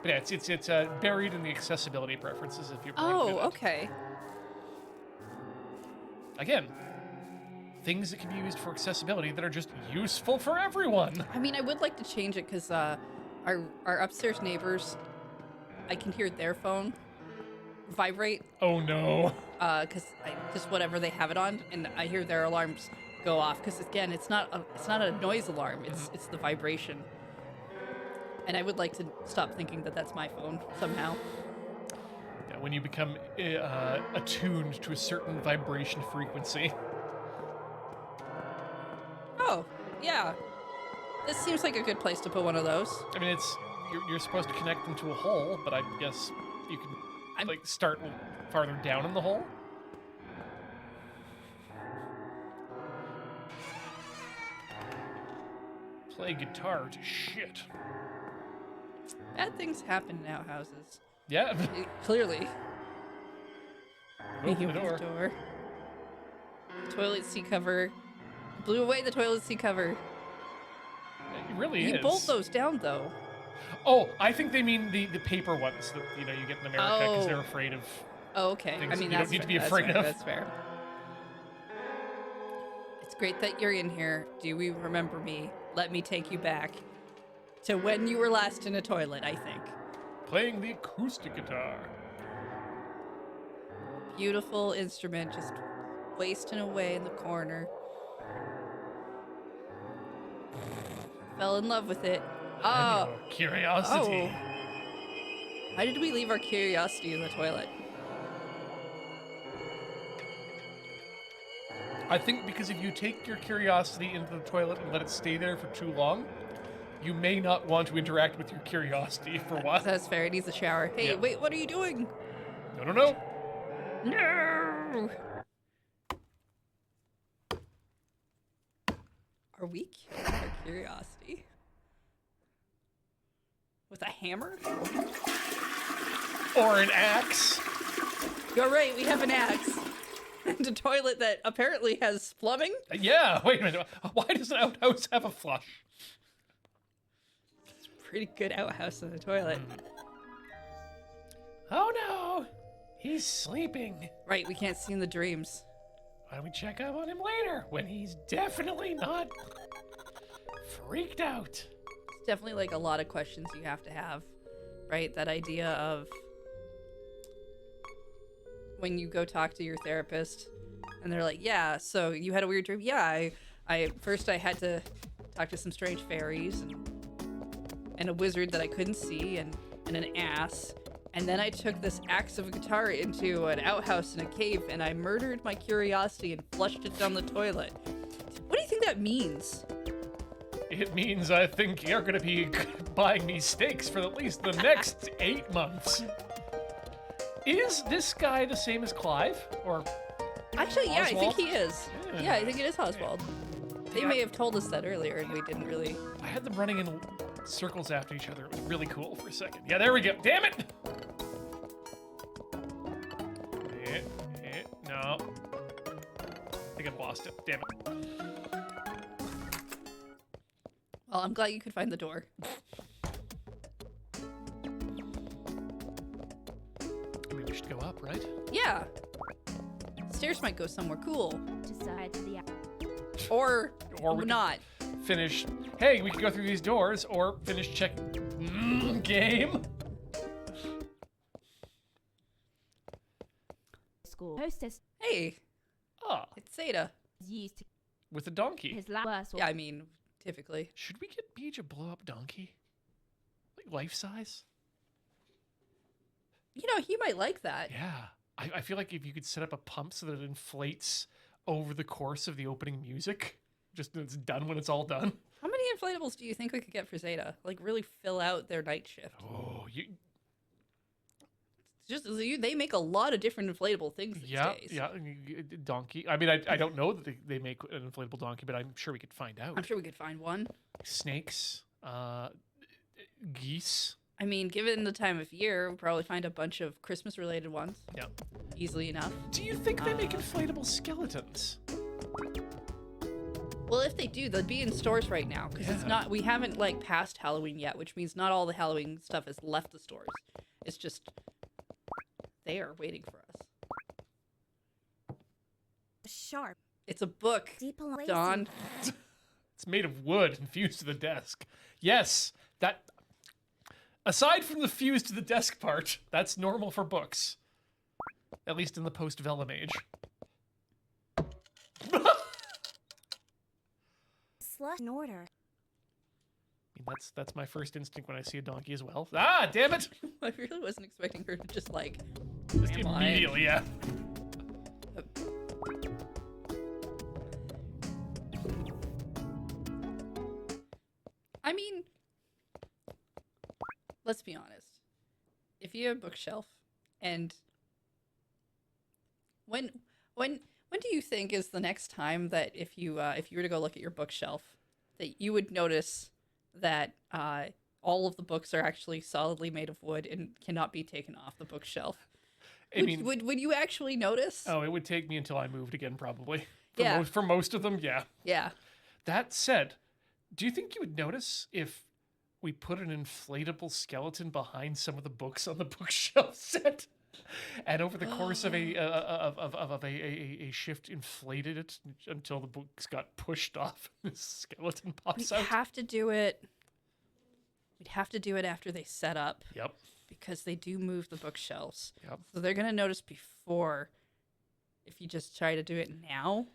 But yeah, it's buried in the accessibility preferences if you're playing Oh, with it. okay. Again, things that can be used for accessibility that are just useful for everyone. I mean, I would like to change it because our upstairs neighbors, I can hear their phone vibrate Oh no. because just whatever they have it on, and I hear their alarms go off because again, it's not a noise alarm. It's the vibration. And I would like to stop thinking that that's my phone somehow. Yeah, when you become attuned to a certain vibration frequency. Oh, yeah. This seems like a good place to put one of those. I mean, you're supposed to connect them to a hole, but I guess you can like start farther down in the hole. Play guitar to shit. Bad things happen in outhouses. Yeah. Clearly. Open You the opened door. Toilet seat cover. Blew away the toilet seat cover. It really You is. bolt those down though. Oh, I think they mean the paper ones that you get in America because Oh. they're afraid of. Oh, okay. Things I that mean, you that's don't need to fair, be afraid of. That's fair. It's great that you're in here. Do we remember me? Let me take you back to when you were last in a toilet, I think. Playing the acoustic guitar. Beautiful instrument, just wasting away in the corner. Fell in love with it. Oh, Curiosity. why did we leave our curiosity in the toilet? I think because if you take your curiosity into the toilet and let it stay there for too long, you may not want to interact with your curiosity for a while. That's fair. It needs a shower. Hey, Yeah. wait, what are you doing? No. No! Are we killing our curiosity? With a hammer? Or an axe. You're right, we have an axe. And a toilet that apparently has plumbing? Yeah, wait a minute. Why does an outhouse have a flush? Pretty good outhouse in the toilet. Oh no, he's sleeping. Right, we can't see in the dreams. Why don't we check up on him later when he's definitely not freaked out? It's definitely like a lot of questions you have to have, right? That idea of when you go talk to your therapist and they're like, yeah, so you had a weird dream. Yeah, I first I had to talk to some strange fairies and a wizard that I couldn't see and an ass. And then I took this axe of a guitar into an outhouse in a cave and I murdered my curiosity and flushed it down the toilet. What do you think that means? It means I think you're gonna be buying me steaks for at least the next 8 months. Is this guy the same as Clive? Or Actually, yeah, I think Oswald? he is. Yeah. Yeah, I think it is Oswald. They Yeah. may have told us that earlier and we didn't really. I had them running in circles after each other. It was really cool for a second. Yeah, there we go. Damn it! No. I think I've lost it. Damn it. Well, I'm glad you could find the door. Maybe we should go up, right? Yeah. Stairs might go somewhere cool. Decide to the Or Or we could not. finish. Hey, we could go through these doors, or finish checking. Game. school. Hostess Hey, Ah, it's Zeta. is used to with a donkey. his worst. Yeah, I mean, typically. Should we get Beach a blow-up donkey? Like life size? You know, he might like that. Yeah. I feel like if you could set up a pump so that it inflates over the course of the opening music, just it's done when it's all done. How many inflatables do you think we could get for Zeta? Like, really fill out their night shift. Oh, They make a lot of different inflatable things these days. yeah, donkey. I mean, I don't know that they make an inflatable donkey, but I'm sure we could find out. I'm sure we could find one. Snakes, geese. I mean, given the time of year, we'll probably find a bunch of Christmas-related ones. Yeah. Easily enough. Do you think they make inflatable skeletons? Well, if they do, they'll be in stores right now because it's Yeah. not. We haven't like passed Halloween yet, which means not all the Halloween stuff has left the stores. It's just there waiting for us. Sharp, It's a book, deep Dawn. It's made of wood and fused to the desk. Yes, that. Aside from the fused to the desk part, that's normal for books. At least in the post-vellum age. slush in order. I mean, that's my first instinct when I see a donkey as well. Ah, damn it! I really wasn't expecting her to just like. Just Am I? immediately, yeah. I mean, let's be honest. If you have a bookshelf, and when do you think is the next time that if you were to go look at your bookshelf, that you would notice that all of the books are actually solidly made of wood and cannot be taken off the bookshelf? Would you actually notice? Oh, it would take me until I moved again, probably. Yeah. For most of them, yeah. Yeah. That said, do you think you would notice if we put an inflatable skeleton behind some of the books on the bookshelf set, and over the course of a shift inflated it until the books got pushed off and the skeleton pops We'd out? have to do it. We'd have to do it after they set up. Yep. Because they do move the bookshelves. Yep. So they're going to notice before if you just try to do it now.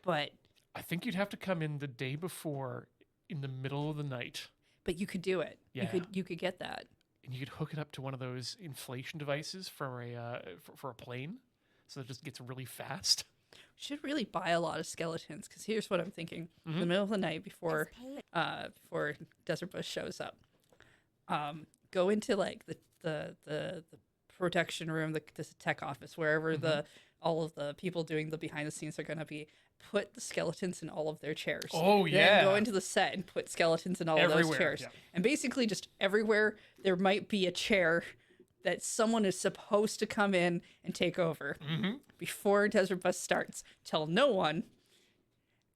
But I think you'd have to come in the day before in the middle of the night. you could do it. Yeah. You could get that. And you could hook it up to one of those inflation devices for a plane, so that it just gets really fast. Should really buy a lot of skeletons because here's what I'm thinking: in the middle of the night before Desert Bush shows up, go into like the protection room, the tech office, wherever all of the people doing the behind the scenes are going to be. Put the skeletons in all of their chairs. Oh, yeah. Then go into the set and put skeletons in all of those Everywhere, chairs. yeah. And basically just everywhere there might be a chair that someone is supposed to come in and take over before Desert Bus starts. Tell no one.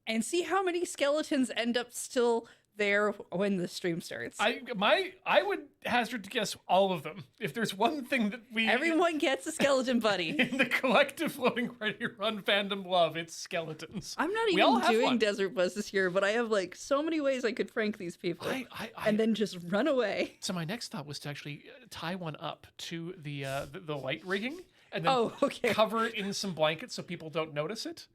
And see how many skeletons end up still there when the stream starts. I would hazard to guess all of them. If there's one thing that we Everyone gets a skeleton buddy. in the collective Floating Ready Run fandom love, it's skeletons. I'm not We all even have doing one. Desert Bus this year, but I have like so many ways I could prank these people and then just run away. So my next thought was to actually tie one up to the light rigging and then Oh, okay. cover it in some blankets so people don't notice it,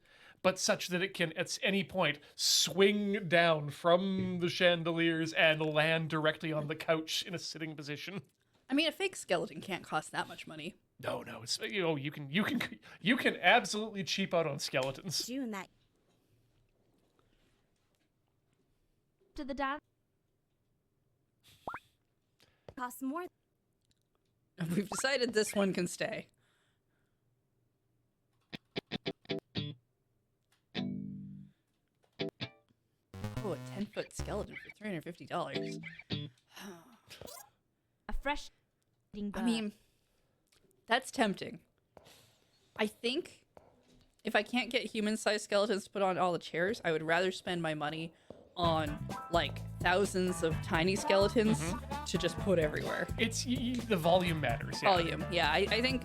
but such that it can at any point swing down from the chandeliers and land directly on the couch in a sitting position. I mean, a fake skeleton can't cost that much money. No, it's you can absolutely cheap out on skeletons. June that. To the dad. Costs more. We've decided this one can stay. Oh, a 10-foot skeleton for $350. fresh. I mean, that's tempting. I think if I can't get human-sized skeletons to put on all the chairs, I would rather spend my money on like thousands of tiny skeletons to just put everywhere. It's the volume matters. Yeah. Volume, yeah. I think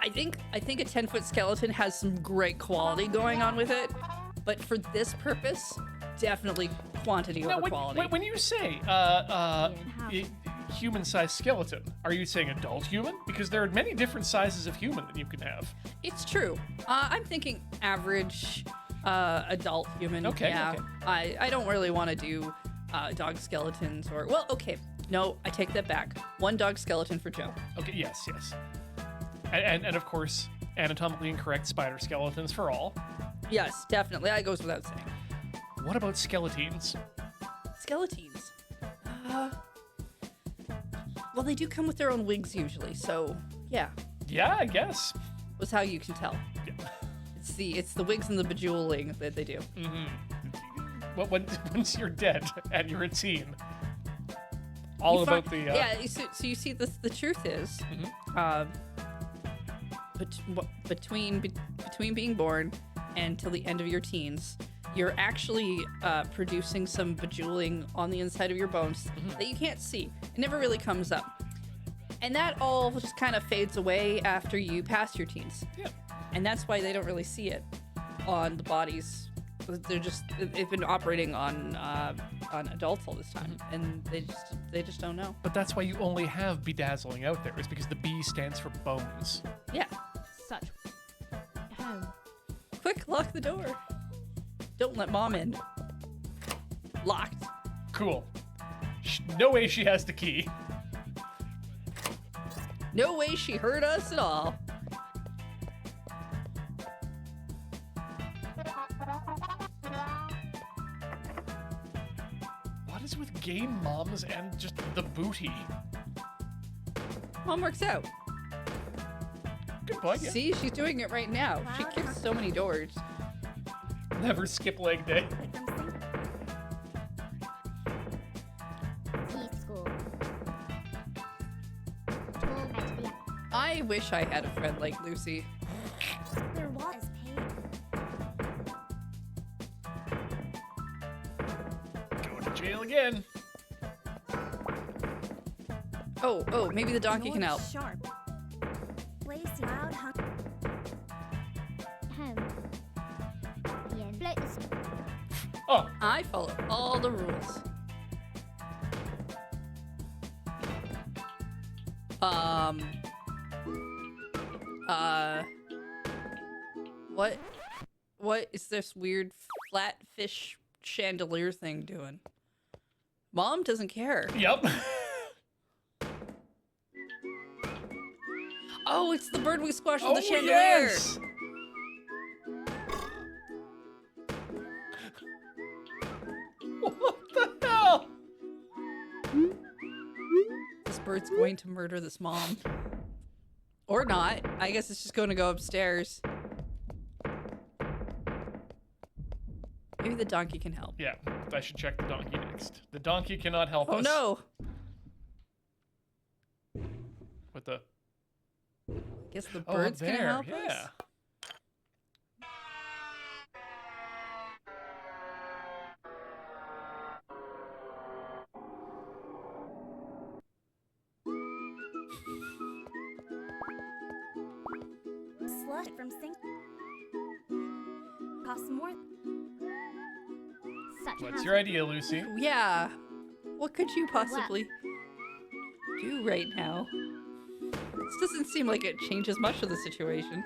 a 10-foot skeleton has some great quality going on with it, but for this purpose, definitely quantity Now, over quality. when you say human-sized skeleton, are you saying adult human? Because there are many different sizes of human that you can have. It's true. I'm thinking average adult human. Okay, Yeah. okay. I don't really want to do dog skeletons or okay. No, I take that back. One dog skeleton for Joe. Okay, yes. And of course, anatomically incorrect spider skeletons for all. Yes, definitely. That goes without saying. What about skeletines? Skeletons. Well, they do come with their own wigs usually, so yeah, Yeah, I guess. was how you can tell. Yeah. It's the wigs and the bejeweling that they do. Well, once you're dead and you're a teen, all You about find- the yeah. So you see, the truth is, between being born and till the end of your teens, you're actually producing some bejeweling on the inside of your bones that you can't see. It never really comes up, and that all just kind of fades away after you pass your teens. Yeah. And that's why they don't really see it on the bodies. They've been operating on adults all this time, and they just don't know. But that's why you only have bedazzling out there, is because the B stands for bones. Yeah. Such. Home. Quick, lock the door. Don't let mom in. Locked. Cool. No way she has the key. No way she heard us at all. What is with gay moms and just the booty? Mom works out. Good point. Yeah. See, she's doing it right now. She kicks so many doors. Never skip leg day. I wish I had a friend like Lucy. There was pain. Going to jail again. Oh, maybe the donkey can help. Sharp. Lazy loud Oh, I follow all the rules. What is this weird flat fish chandelier thing doing? Mom doesn't care. yep. Oh, it's the bird we squashed Oh, with the chandelier. yes. What the hell? This bird's going to murder this mom. Or not. I guess it's just going to go upstairs. Maybe the donkey can help. Yeah, I should check the donkey next. The donkey cannot help Oh us. no. With the Guess the oh, bird's up gonna there. help Yeah. us. slush from sink. Costs more. Such What's your idea, Lucy? Yeah. What could you possibly do right now? This doesn't seem like it changes much of the situation.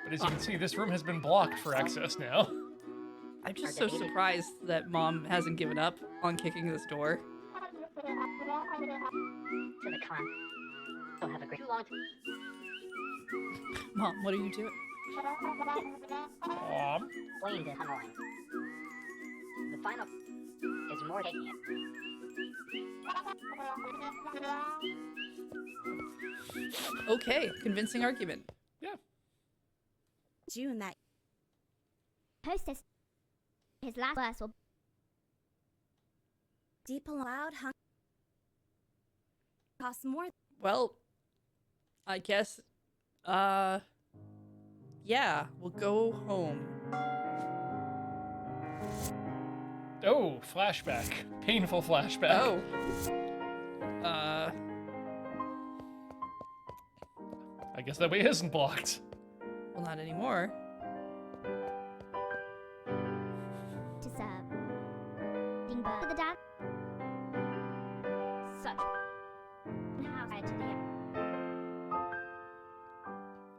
But as you can see, this room has been blocked for access now. I'm just so surprised that Mom hasn't given up on kicking this door. To the con. Don't have a great. Too long. Mom, what are you doing? Mom. Explain the tunneling. The final is more taking it. Okay, convincing argument. Yeah. June that. Hostess. His last verse will. Deep aloud hung. costs more. Well, I guess, yeah, we'll go home. Oh, flashback. Painful flashback. Oh. I guess that way isn't blocked. Well, not anymore. Just ding to the dad. Such house to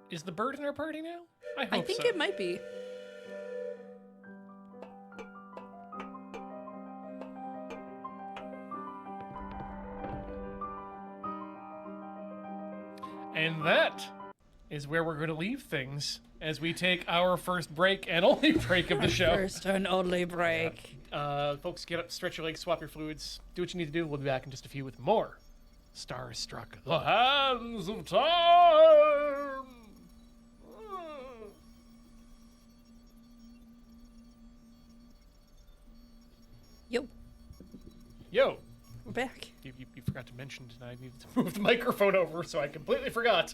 the Is the bird in our party now? I hope I think so. it might be. And that is where we're going to leave things as we take our first break and only break of the show. First and only break. Folks, get up, stretch your legs, swap your fluids, do what you need to do. We'll be back in just a few with more Starstruck, The Hands of Time. Yo, Yo, we're back. you forgot to mention tonight I needed to move the microphone over, so I completely forgot.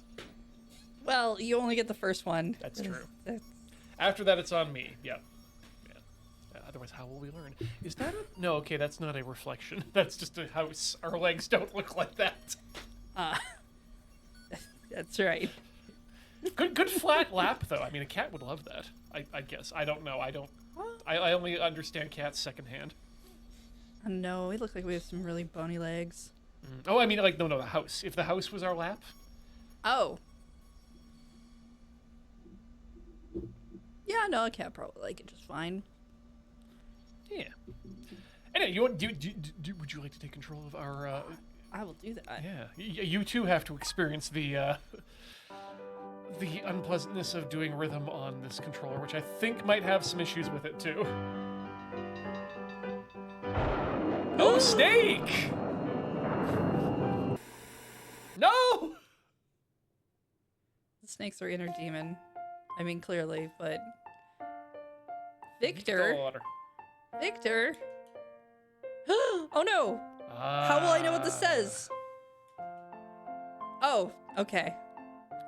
Well, you only get the first one. That's true. That's- After that, it's on me. Yeah. Otherwise, how will we learn? Is that a... No, okay, that's not a reflection. That's just a house. Our legs don't look like that. That's right. Good flat lap, though. I mean, a cat would love that. I guess. I don't know. I only understand cats secondhand. I don't know. We look like we have some really bony legs. Oh, I mean, like, no, the house. If the house was our lap, Oh. Yeah, no, a cat probably like it just fine. yeah. Anyway, you want? Would you like to take control of our? I will do that. Yeah, you too have to experience the unpleasantness of doing rhythm on this controller, which I think might have some issues with it too. Oh, snake! No! The snakes are inner demon. I mean, clearly, but... Victor? Victor? Oh no! How will I know what this says? Oh, okay.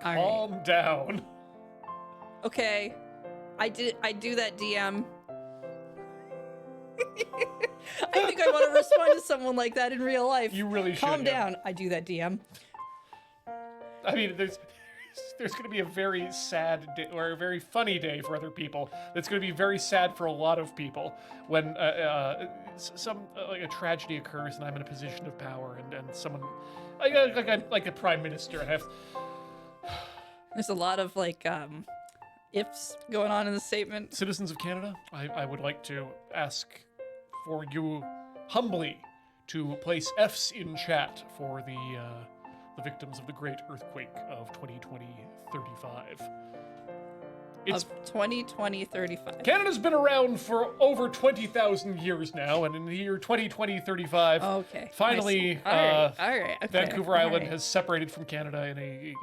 All right. Calm down. Okay. I do that, DM. I think I want to respond to someone like that in real life. You really should. Calm yeah. down. I do that, DM. I mean, there's going to be a very sad day, or a very funny day for other people. That's going to be very sad for a lot of people when like a tragedy occurs and I'm in a position of power and someone like a prime minister and I have. There's a lot of like ifs going on in the statement. Citizens of Canada, I would like to ask for you humbly to place Fs in chat for the victims of the great earthquake of 2020-35. It's Of 2020-35. Canada's been around for over 20,000 years now, and in the year 2020-35, Okay. finally, All right. Okay. Vancouver all Island right. has separated from Canada in a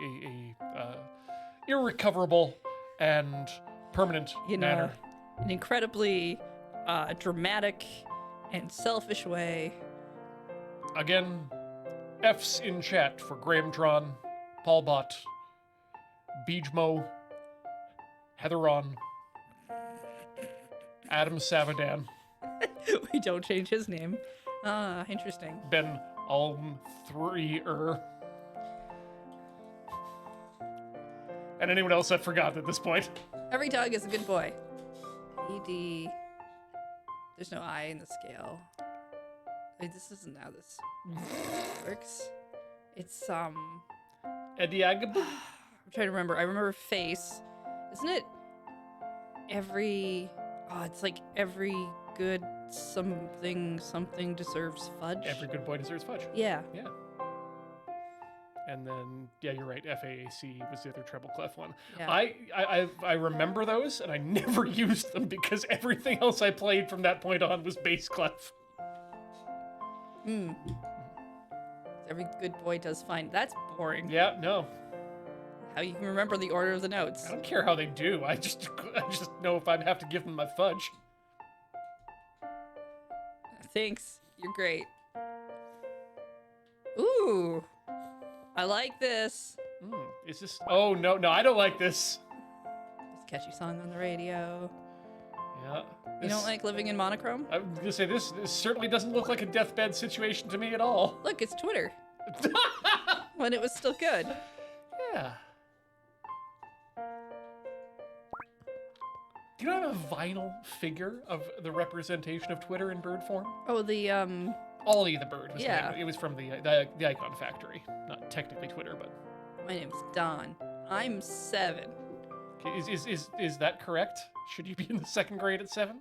irrecoverable and permanent manner. An incredibly dramatic and selfish way. Again, F's in chat for Graham Tron, Paul Bott, Beejmo, Heatheron, Adam Savadan, We don't change his name. Interesting. Ben Alm 3er, and anyone else I've forgotten at this point. Every dog is a good boy. ED. There's no I in the scale. Wait, this isn't how this works. It's Ediagab? I'm trying to remember. I remember face. Isn't it every it's like every good something deserves fudge? Every good boy deserves fudge. Yeah. Yeah. And then, yeah, you're right. FAAC was the other treble clef one. Yeah. I remember those, and I never used them because everything else I played from that point on was bass clef. Every good boy does fine. That's boring. Yeah, no, How you can remember the order of the notes. I don't care how they do. I just know if I have to give them my fudge. Thanks. You're great. Ooh. I like this. Is this? Oh no, I don't like this. This catchy song on the radio. Yeah. You don't like living in monochrome? I'm gonna say this certainly doesn't look like a deathbed situation to me at all. Look, it's Twitter. When it was still good. Yeah. Do you have a vinyl figure of the representation of Twitter in bird form? Oh, the Ollie the bird was Yeah. the name. It was from the Icon Factory. Not technically Twitter, but my name's Don. I'm 7. okay, is that correct? Should you be in the 2nd grade at 7?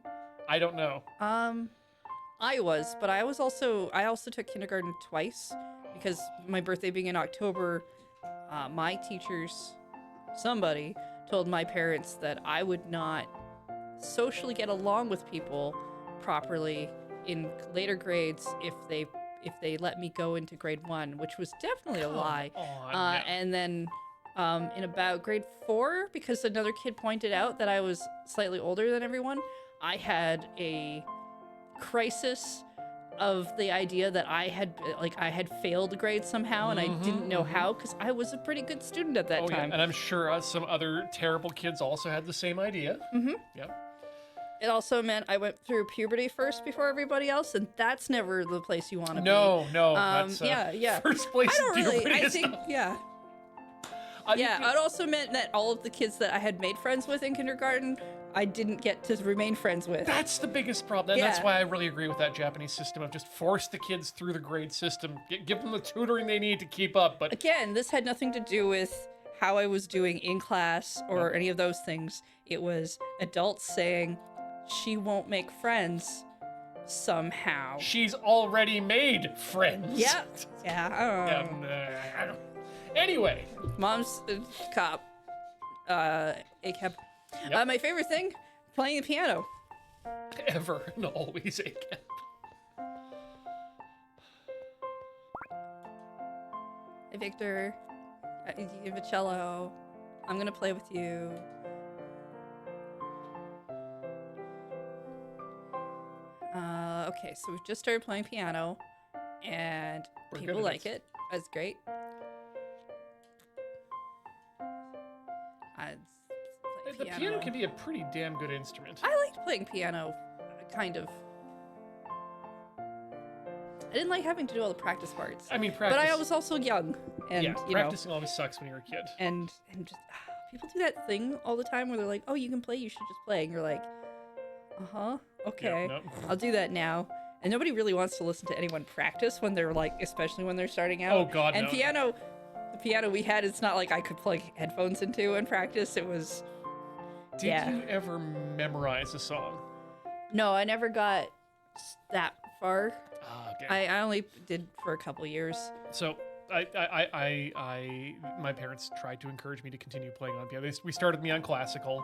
I don't know. I was, but I also took kindergarten twice because my birthday being in October, my teachers, somebody told my parents that I would not socially get along with people properly in later grades if they let me go into grade 1, which was definitely a lie. Yeah. And then in about grade 4, because another kid pointed out that I was slightly older than everyone, I had a crisis of the idea that I had failed grade somehow, and I didn't know how because I was a pretty good student at that Oh, yeah. time. And I'm sure some other terrible kids also had the same idea. Yep. It also meant I went through puberty first before everybody else, and that's never the place you want to be. No, that's yeah. first place I don't in really. puberty I is think, not- yeah. Yeah, it also meant that all of the kids that I had made friends with in kindergarten, I didn't get to remain friends with. That's the biggest problem. And that's Yeah. why I really agree with that Japanese system of just force the kids through the grade system. Give them the tutoring they need to keep up. But Again, this had nothing to do with how I was doing in class or any of those things. It was adults saying she won't make friends somehow. she's already made friends. Yeah. Yeah. I don't- Anyway. Mom's a cop. ACAB. Yep. My favorite thing, playing the piano. Ever and always a cat. Hey, Victor. You have a cello. I'm gonna play with you. Okay, so we've just started playing piano, and We're good people at like it. it. That's great. The piano can be a pretty damn good instrument. I liked playing piano, kind of. I didn't like having to do all the practice parts. I mean, practice. But I was also young, and yeah, you know, practicing always sucks when you're a kid. and just people do that thing all the time where they're like, "Oh, you can play, you should just play," and you're like, okay, no. I'll do that now." And nobody really wants to listen to anyone practice when they're like, especially when they're starting out. Oh, God, And no. the piano we had, it's not like I could plug headphones into and practice. It was Did yeah. you ever memorize a song? no, I never got that far. Ah, okay. I only did for a couple years. So my parents tried to encourage me to continue playing on piano. We started me on classical,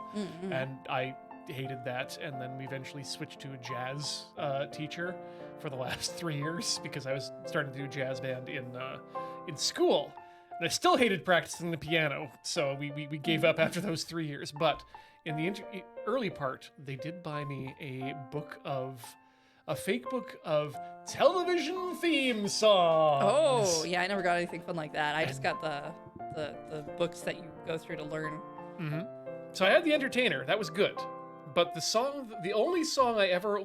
and I hated that. And then we eventually switched to a jazz teacher for the last 3 years because I was starting to do jazz band in school. And I still hated practicing the piano, so we gave up after those 3 years. But in the early part, they did buy me a fake book of television theme songs. Oh, yeah, I never got anything fun like that. I just got the books that you go through to learn. So I had The Entertainer. That was good. But the only song I ever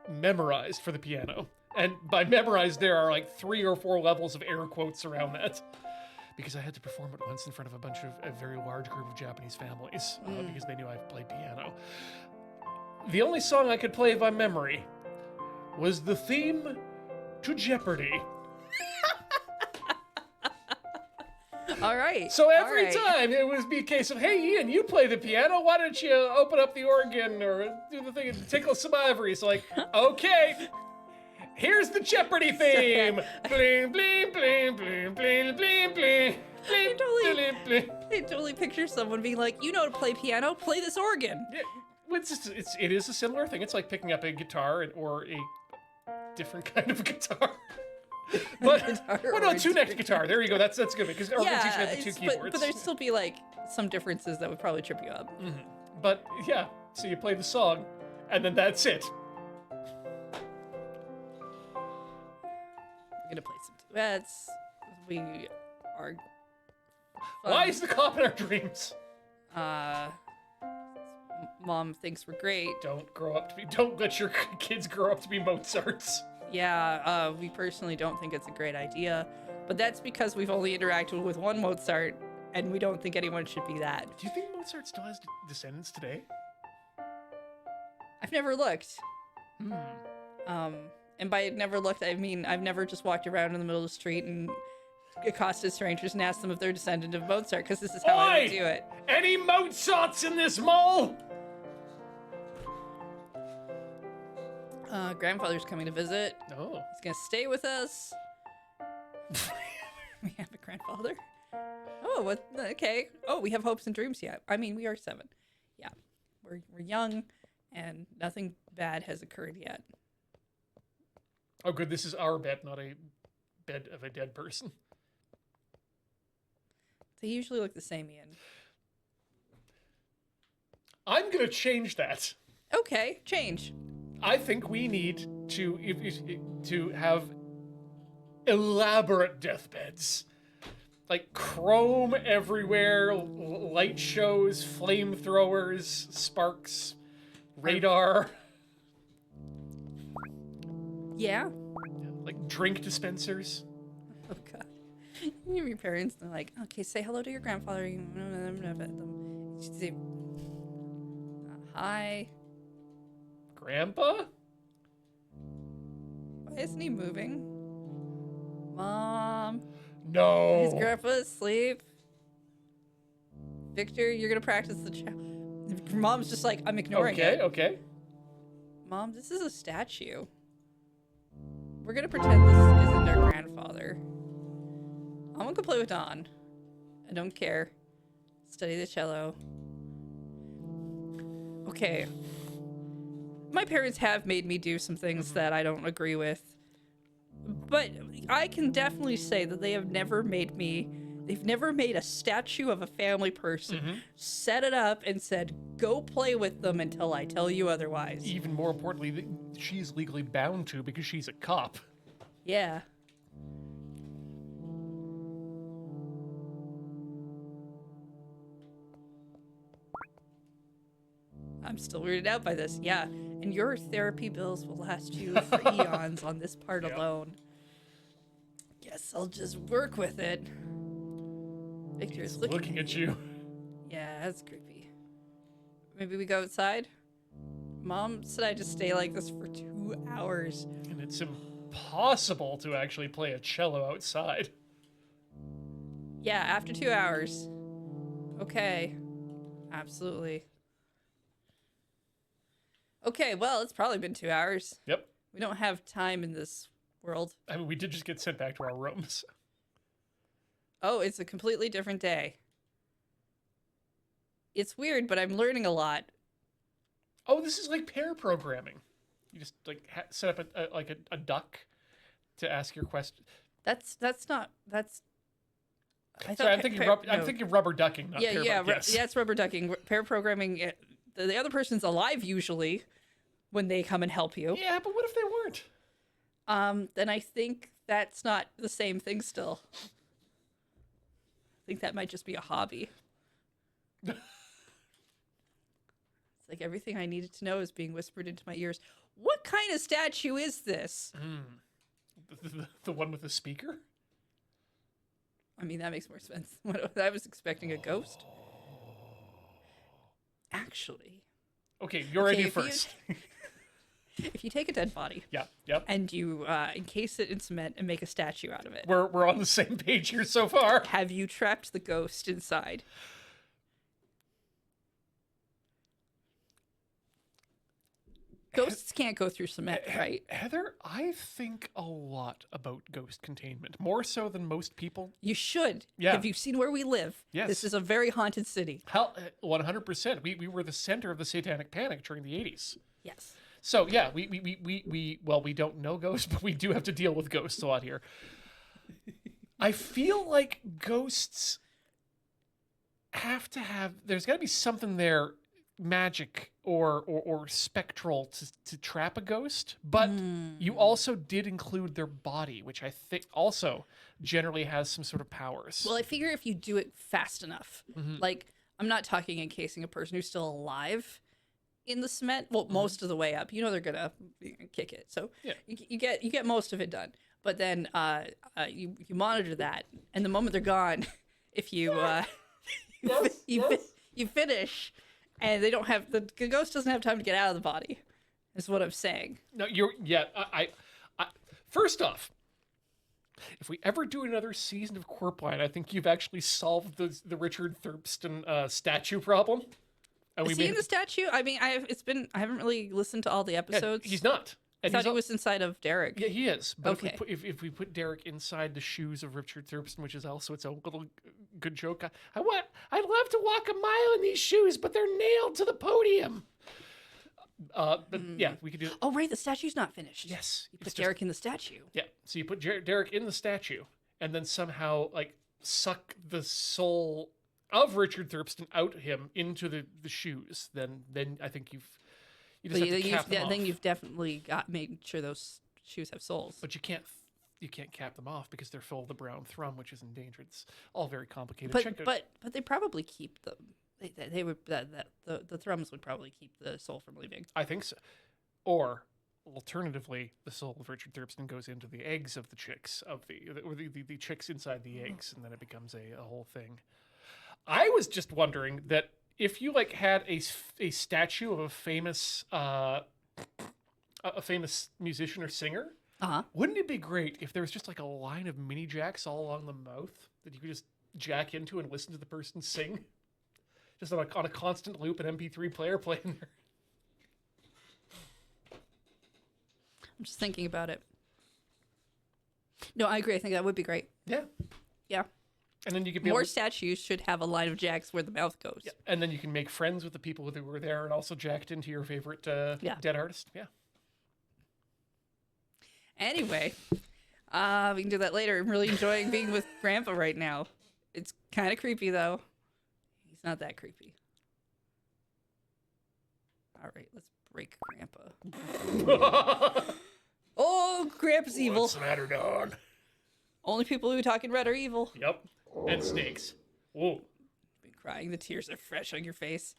memorized for the piano, and by memorized there are like 3 or 4 levels of air quotes around that, because I had to perform it once in front of a very large group of Japanese families because they knew I played piano. The only song I could play by memory was the theme to Jeopardy! All right. So every all right. time it would be a case of, hey, Ian, you play the piano. Why don't you open up the organ or do the thing and tickle some ivories? Like, okay, here's the Jeopardy theme. Bling, bling, bling, bling, bling, bling, bling. I totally picture someone being like, "You know how to play piano? Play this organ." Yeah, it is a similar thing. It's like picking up a guitar or a different kind of guitar. But Guitar well, or no, a two-necked different guitar. There you go. That's good because organs usually have the 2 it's- keyboards. but there'd still be like some differences that would probably trip you up. But yeah, so you play the song, and then that's it. I'm gonna play some duets. our Why is the cop in our dreams? Mom thinks we're great. Don't let your kids grow up to be Mozarts. Yeah, we personally don't think it's a great idea, but that's because we've only interacted with one Mozart, and we don't think anyone should be that. Do you think Mozart still has descendants today? I've never looked. And by never looked, I mean I've never just walked around in the middle of the street and accosted strangers and asked them if they're descendant of Mozart, because this is how I would do it. Any Mozarts in this mall? Grandfather's coming to visit. Oh. He's gonna stay with us. We have a grandfather. Oh, what? Okay. Oh, we have hopes and dreams yet. I mean, we are 7. Yeah, we're young, and nothing bad has occurred yet. Oh, good. This is our bed, not a bed of a dead person. They usually look the same, Ian. I'm gonna change that. Okay, change. I think we need to have elaborate deathbeds. Like chrome everywhere, light shows, flamethrowers, sparks, radar. Yeah. Like drink dispensers. Oh God. Your parents, they're like, okay, say hello to your grandfather. Say, hi. Grandpa? Why isn't he moving? Mom. No. Is grandpa asleep? Victor, you're gonna practice the child. Mom's just like, I'm ignoring it. Okay. Mom, this is a statue. We're gonna pretend this isn't our grandfather. I'm gonna go play with Dawn. I don't care. Study the cello. Okay. My parents have made me do some things that I don't agree with. But I can definitely say that they've never made a statue of a family person, set it up, and said, go play with them until I tell you otherwise. Even more importantly, she's legally bound to because she's a cop. Yeah. I'm still weirded out by this. Yeah. And your therapy bills will last you for eons on this part alone. Guess I'll just work with it. Victor's He's looking at you. Yeah, that's creepy. Maybe we go outside? Mom said I just stay like this for 2 hours. And it's impossible to actually play a cello outside. Yeah, after 2 hours. Okay. Absolutely. Okay, well, it's probably been 2 hours. Yep. We don't have time in this world. I mean, we did just get sent back to our rooms. Oh, it's a completely different day. It's weird, but I'm learning a lot. Oh, this is like pair programming. You just like set up a duck to ask your question. That's not. I Sorry, I'm thinking rubber ducking, not pair yes. Yeah, it's rubber ducking. Pair programming. The other person's alive usually when they come and help you. Yeah, but what if they weren't? Then I think that's not the same thing still. I think that might just be a hobby. It's like everything I needed to know is being whispered into my ears. What kind of statue is this? The one with the speaker? I mean, that makes more sense. I was expecting a ghost. Actually. Okay, your idea first. If you take a dead body, yep, and you encase it in cement and make a statue out of it, we're on the same page here so far. Have you trapped the ghost inside? Ghosts can't go through cement, right? Heather, I think a lot about ghost containment, more so than most people. You should. Yeah. Have you seen where we live? Yes. This is a very haunted city. 100%. We were the center of the Satanic Panic during the 80s. Yes. So yeah, we don't know ghosts, but we do have to deal with ghosts a lot here. I feel like ghosts have to have. There's got to be something there magic or spectral to trap a ghost, but you also did include their body, which I think also generally has some sort of powers. Well, I figure if you do it fast enough, like I'm not talking encasing a person who's still alive in the cement. Well, most of the way up, they're gonna kick it. So Yeah. you get most of it done. But then you monitor that, and the moment they're gone, if you you finish, and they don't have the ghost doesn't have time to get out of the body, is what I'm saying. No, I first off, if we ever do another season of Corpline, I think you've actually solved the Richard Thurston statue problem. And Is he in the statue? I mean, I haven't really listened to all the episodes. He's not. I And thought he was inside of Derek. Yeah, he is. But Okay. if we put Derek inside the shoes of Richard Thurston, which is also its own little good joke, I'd love to walk a mile in these shoes, but they're nailed to the podium. But yeah, we could do. Oh, right, the statue's not finished. Yes, You put Derek in the statue. Yeah, so you put Derek in the statue, and then somehow suck the soul of Richard Thurston out of him into the shoes. Then I think you just have to cap them off. Then you've definitely made sure those shoes have soles. But you can't cap them off because they're full of the brown thrum, which is endangered. It's all very complicated. But they probably keep them. They would the thrums would probably keep the soul from leaving. I think so. Or alternatively, the soul of Richard Thurston goes into the eggs of the chicks or the chicks inside the eggs, and then it becomes a whole thing. I was just wondering that if you had a statue of a famous musician or singer, wouldn't it be great if there was just a line of mini jacks all along the mouth that you could just jack into and listen to the person sing, just on a constant loop, an MP3 player playing there. I'm just thinking about it. No, I agree. I think that would be great. Yeah. Yeah. And then you could be More statues should have a line of jacks where the mouth goes. Yeah. And then you can make friends with the people who were there and also jacked into your favorite dead artist. Yeah. Anyway, we can do that later. I'm really enjoying being with Grandpa right now. It's kind of creepy, though. He's not that creepy. All right, let's break Grandpa. Oh, Grandpa's evil. What's the matter, Don? Only people who talk in red are evil. Yep. And snakes. Whoa. Been crying. The tears are fresh on your face.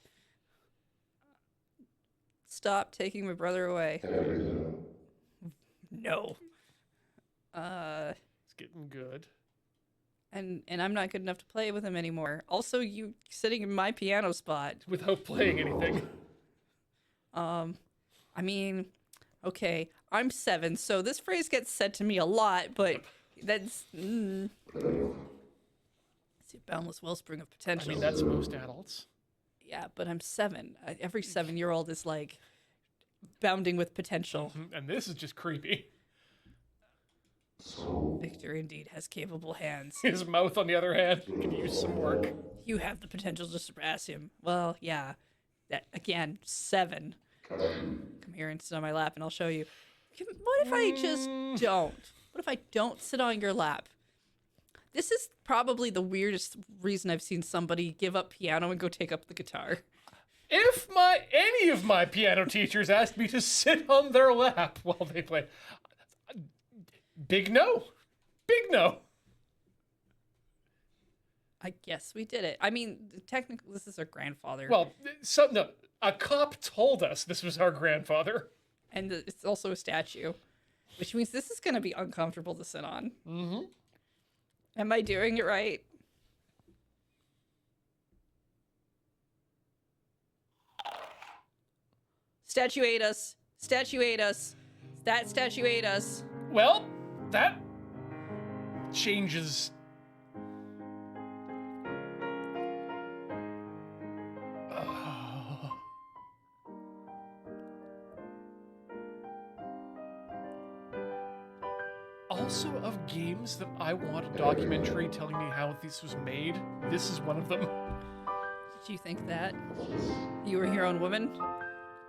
Stop taking my brother away. No. It's getting good. And I'm not good enough to play with him anymore. Also, you sitting in my piano spot. Without playing anything. I mean, okay, I'm 7, so this phrase gets said to me a lot, but that's it's a boundless wellspring of I potential. mean, that's most adults. Yeah, but I'm 7. Every 7-year-old is bounding with potential. And this is just creepy. Victor indeed has capable hands. His mouth, on the other hand, could use some work. You have the potential to surpass him. Well, yeah. That again, 7. Come here and sit on my lap, and I'll show you. What if I just don't? What if I don't sit on your lap? This is probably the weirdest reason I've seen somebody give up piano and go take up the guitar. If any of my piano teachers asked me to sit on their lap while they play, big no. Big no. I guess we did it. I mean, technically, this is our grandfather. Well, a cop told us this was our grandfather. And it's also a statue, which means this is going to be uncomfortable to sit on. Mm-hmm. Am I doing it right? Statue ate us. Statue ate us. That statue ate us. Well, that changes. Also, of games that I want a documentary telling me how this was made, this is one of them. Did you think that? You were your own woman?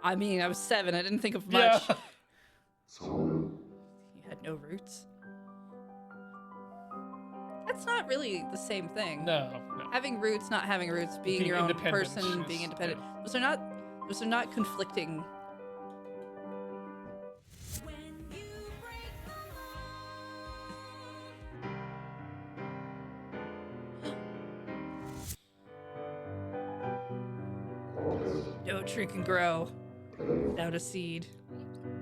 I mean, I was 7. I didn't think of much. Yeah. You had no roots. That's not really the same thing. No. Having roots, not having roots, being Being your own independent person, is- being independent. Those are not Those are not conflicting. No tree can grow without a seed.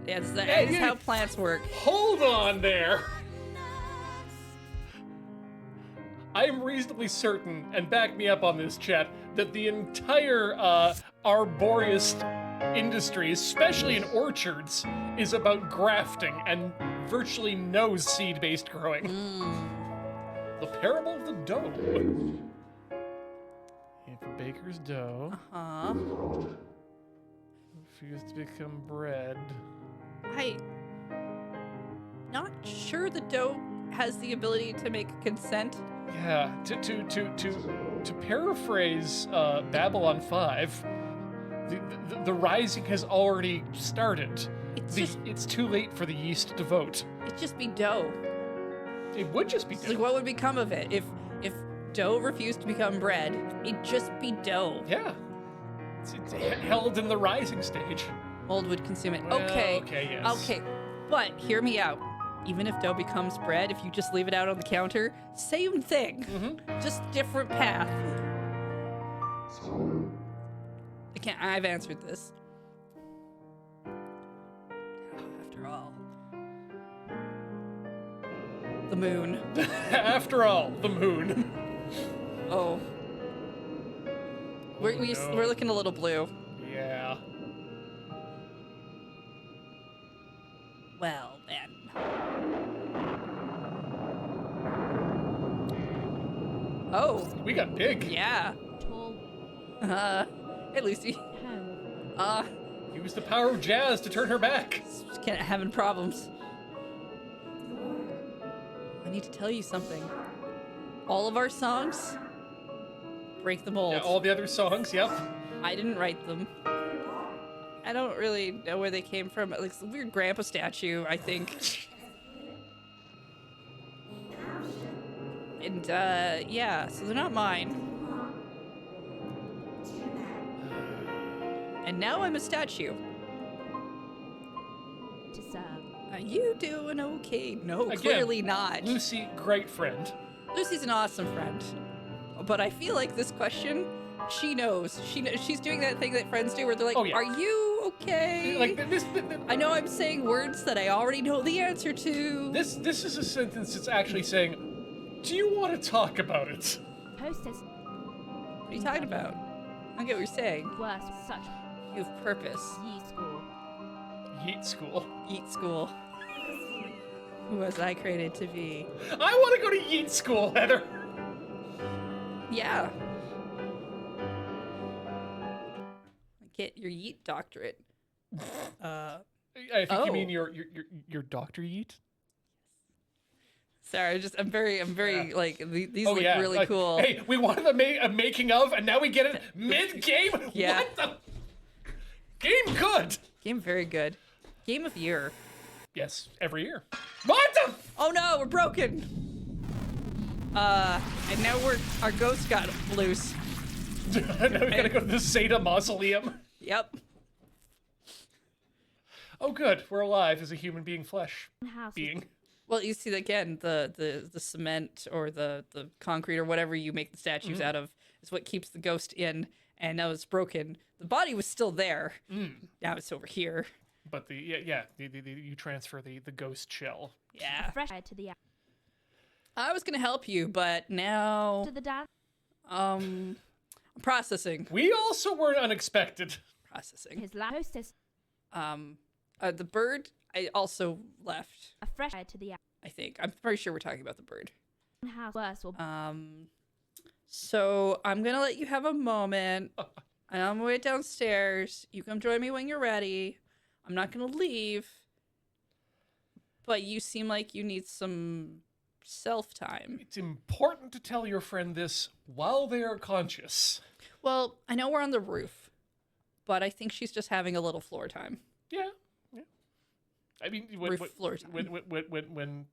That is how plants work. Hold on there. I am reasonably certain, and back me up on this, chat, that the entire arboreous industry, especially in orchards, is about grafting and virtually no seed-based growing. The parable of the dough. If a baker's dough refused to become bread. I'm not sure the dough has the ability to make consent. Yeah, to paraphrase Babylon 5, the rising has already started. It's too late for the yeast to vote. It'd just be dough. It would just be It's dough. like, what would become of it if dough refused to become bread? It'd just be dough. Yeah. It's held in the rising stage. Mold would consume it. Well, Okay. okay, yes. Okay. But hear me out. Even if dough becomes bread, if you just leave it out on the counter, same thing. Just different path. I've answered this. After all. The moon. After all, the moon. Oh. We're looking a little blue. Yeah. Well, then. Oh, We got big. yeah. Tall Hey, Lucy. home. Use the power of jazz to turn her back. Just can't having problems. I need to tell you something. All of our songs break the mold. Yeah, all the other songs, yep. I didn't write them. I don't really know where they came from. Like some weird grandpa statue, I think. And yeah, so they're not mine. And now I'm a statue. To serve. Are you doing okay? No, Again, clearly not. Lucy, great friend. Lucy's an awesome friend. But I feel like this question, she knows. She's doing that thing that friends do where they're like, Oh, yeah. are you okay? Like this I know I'm saying words that I already know the answer to. this is a sentence that's actually saying, do you want to talk about it? Hostess. What are you talking about? I don't get what you're saying. Worse. Such. You have purpose. Ye school. Yeet school. Eat school. Who was I created to be? I want to go to Yeet school, Heather. Yeah. Get your yeet doctorate. I think Oh. you mean your Dr. Yeet? Sorry, I'm very like these Oh look yeah, really like, cool. Hey, we wanted a making of, and now we get it mid-game. Yeah. What the? Game good. Game very good. Game of year. Yes, every year. What the? Oh no, we're broken. And now our ghost got loose. Now we gotta go to the Zeta Mausoleum. Yep. Oh, good. We're alive as a human being, flesh House. being. Well, you see again, the cement or the concrete or whatever you make the statues out of is what keeps the ghost in. And now it's broken. The body was still there. Now it's over here. But you transfer the ghost shell. Yeah. Fresh to the I was gonna help you, but now to the dance. I'm processing. We also were unexpected. Processing. His hostess. The bird I also left. A fresh to the I think I'm pretty sure we're talking about the bird. house. Worse. Or So I'm gonna let you have a moment. And I'm gonna wait downstairs. You come join me when you're ready. I'm not gonna leave. But you seem like you need some self time. It's important to tell your friend this while they are conscious. Well, I know we're on the roof, but I think she's just having a little floor time. Yeah. I mean, Roof floor time. when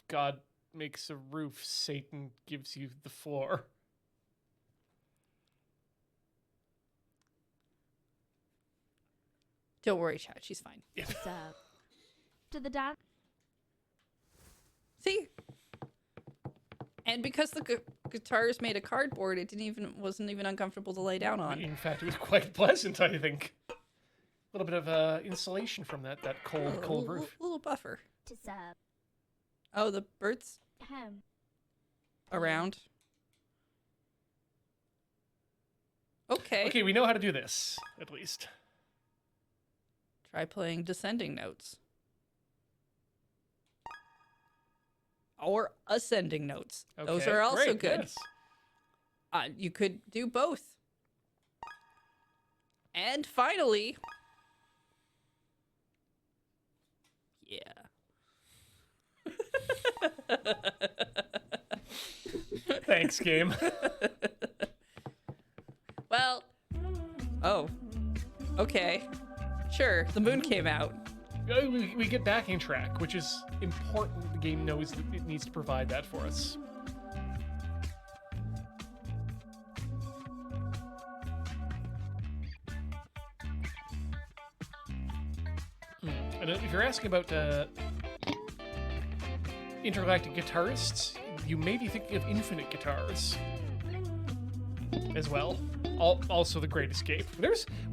God makes a roof, Satan gives you the floor. Don't worry, chat. She's fine. So, to the dance. See? And because the guitars made of cardboard, it wasn't even uncomfortable to lay down on. In fact, it was quite pleasant, I think. A little bit of insulation from that cold roof. A little buffer. To Oh, the birds home. around. Okay. Okay, we know how to do this, at least. Try playing descending notes. Or ascending notes. Those Okay, are also great, good. yes. You could do both. And finally... Yeah. Thanks, game. Well... Oh. Okay. Sure, the moon came out. We get backing track, which is important. The game knows that it needs to provide that for us. And if you're asking about intergalactic guitarists, you may be thinking of Infinite Guitars as well. Also the Great Escape.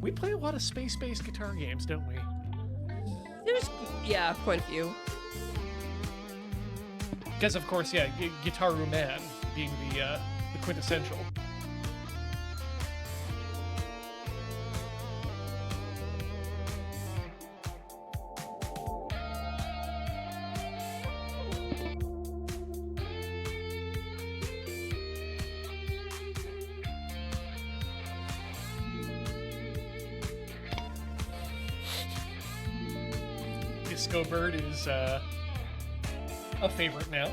We play a lot of space-based guitar games, don't we? There's, yeah, quite a few. Because of course, yeah, Guitaru Man being the quintessential. Disco Bird is a favorite now.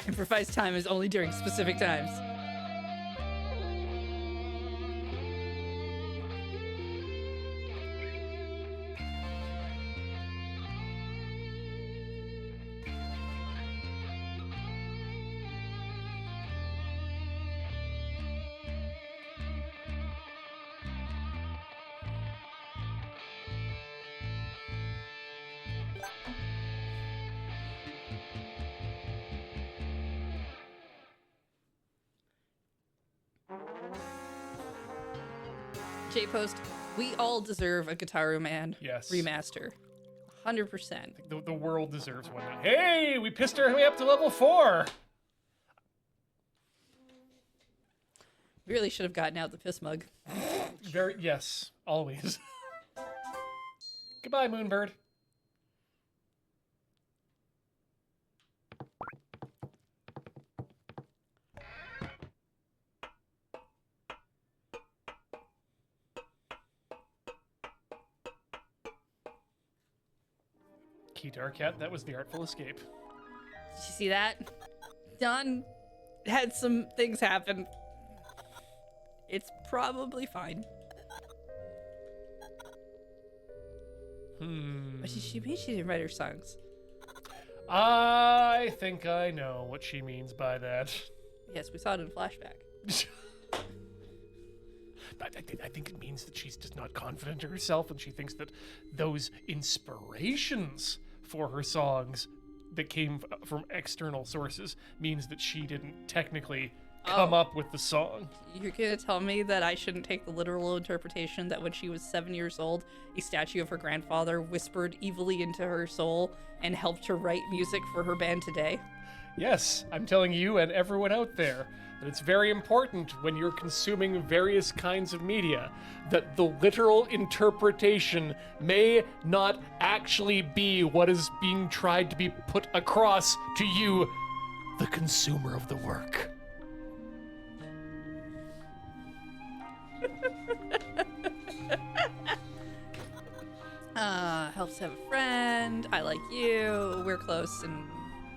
Improvised time is only during specific times. J-Post, we all deserve a Guitaru Man Yes. remaster. 100%. The world deserves one now. Hey, we pissed our way up to level 4. Really should have gotten out the piss mug. Yes, always. Goodbye, Moonbird. Keytar Cat, that was the Artful Escape. Did you see that? Don had some things happen. It's probably fine. What did she mean she didn't write her songs? I think I know what she means by that. Yes, we saw it in flashback. I think it means that she's just not confident in herself, and she thinks that those inspirations for her songs that came from external sources means that she didn't technically come up with the song. You're gonna tell me that I shouldn't take the literal interpretation that when she was 7 years old, a statue of her grandfather whispered evilly into her soul and helped her write music for her band today? Yes, I'm telling you and everyone out there that it's very important when you're consuming various kinds of media that the literal interpretation may not actually be what is being tried to be put across to you, the consumer of the work. Helps to have a friend. I like you. We're close, and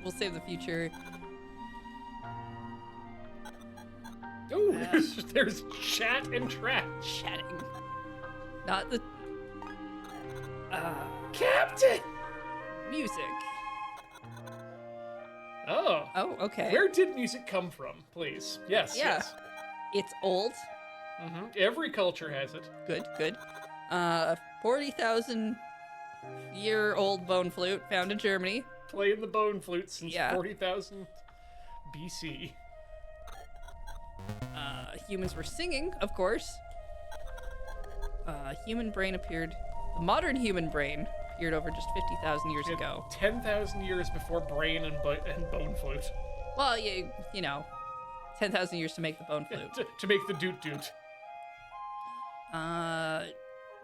we'll save the future. Ooh, there's chat and trash. Chatting. Not the Captain! music. Oh. Oh, okay. Where did music come from, please? Yes, Yeah. yes. It's old. Every culture has it. Good, good. 40,000 year old bone flute found in Germany. Playing the bone flute since Yeah. 40,000 BC. Humans were singing, of course. Human brain appeared. The modern human brain appeared over just 50,000 years ago. 10,000 years before brain and bone flute. Well, you know, 10,000 years to make the bone flute. To make the doot doot.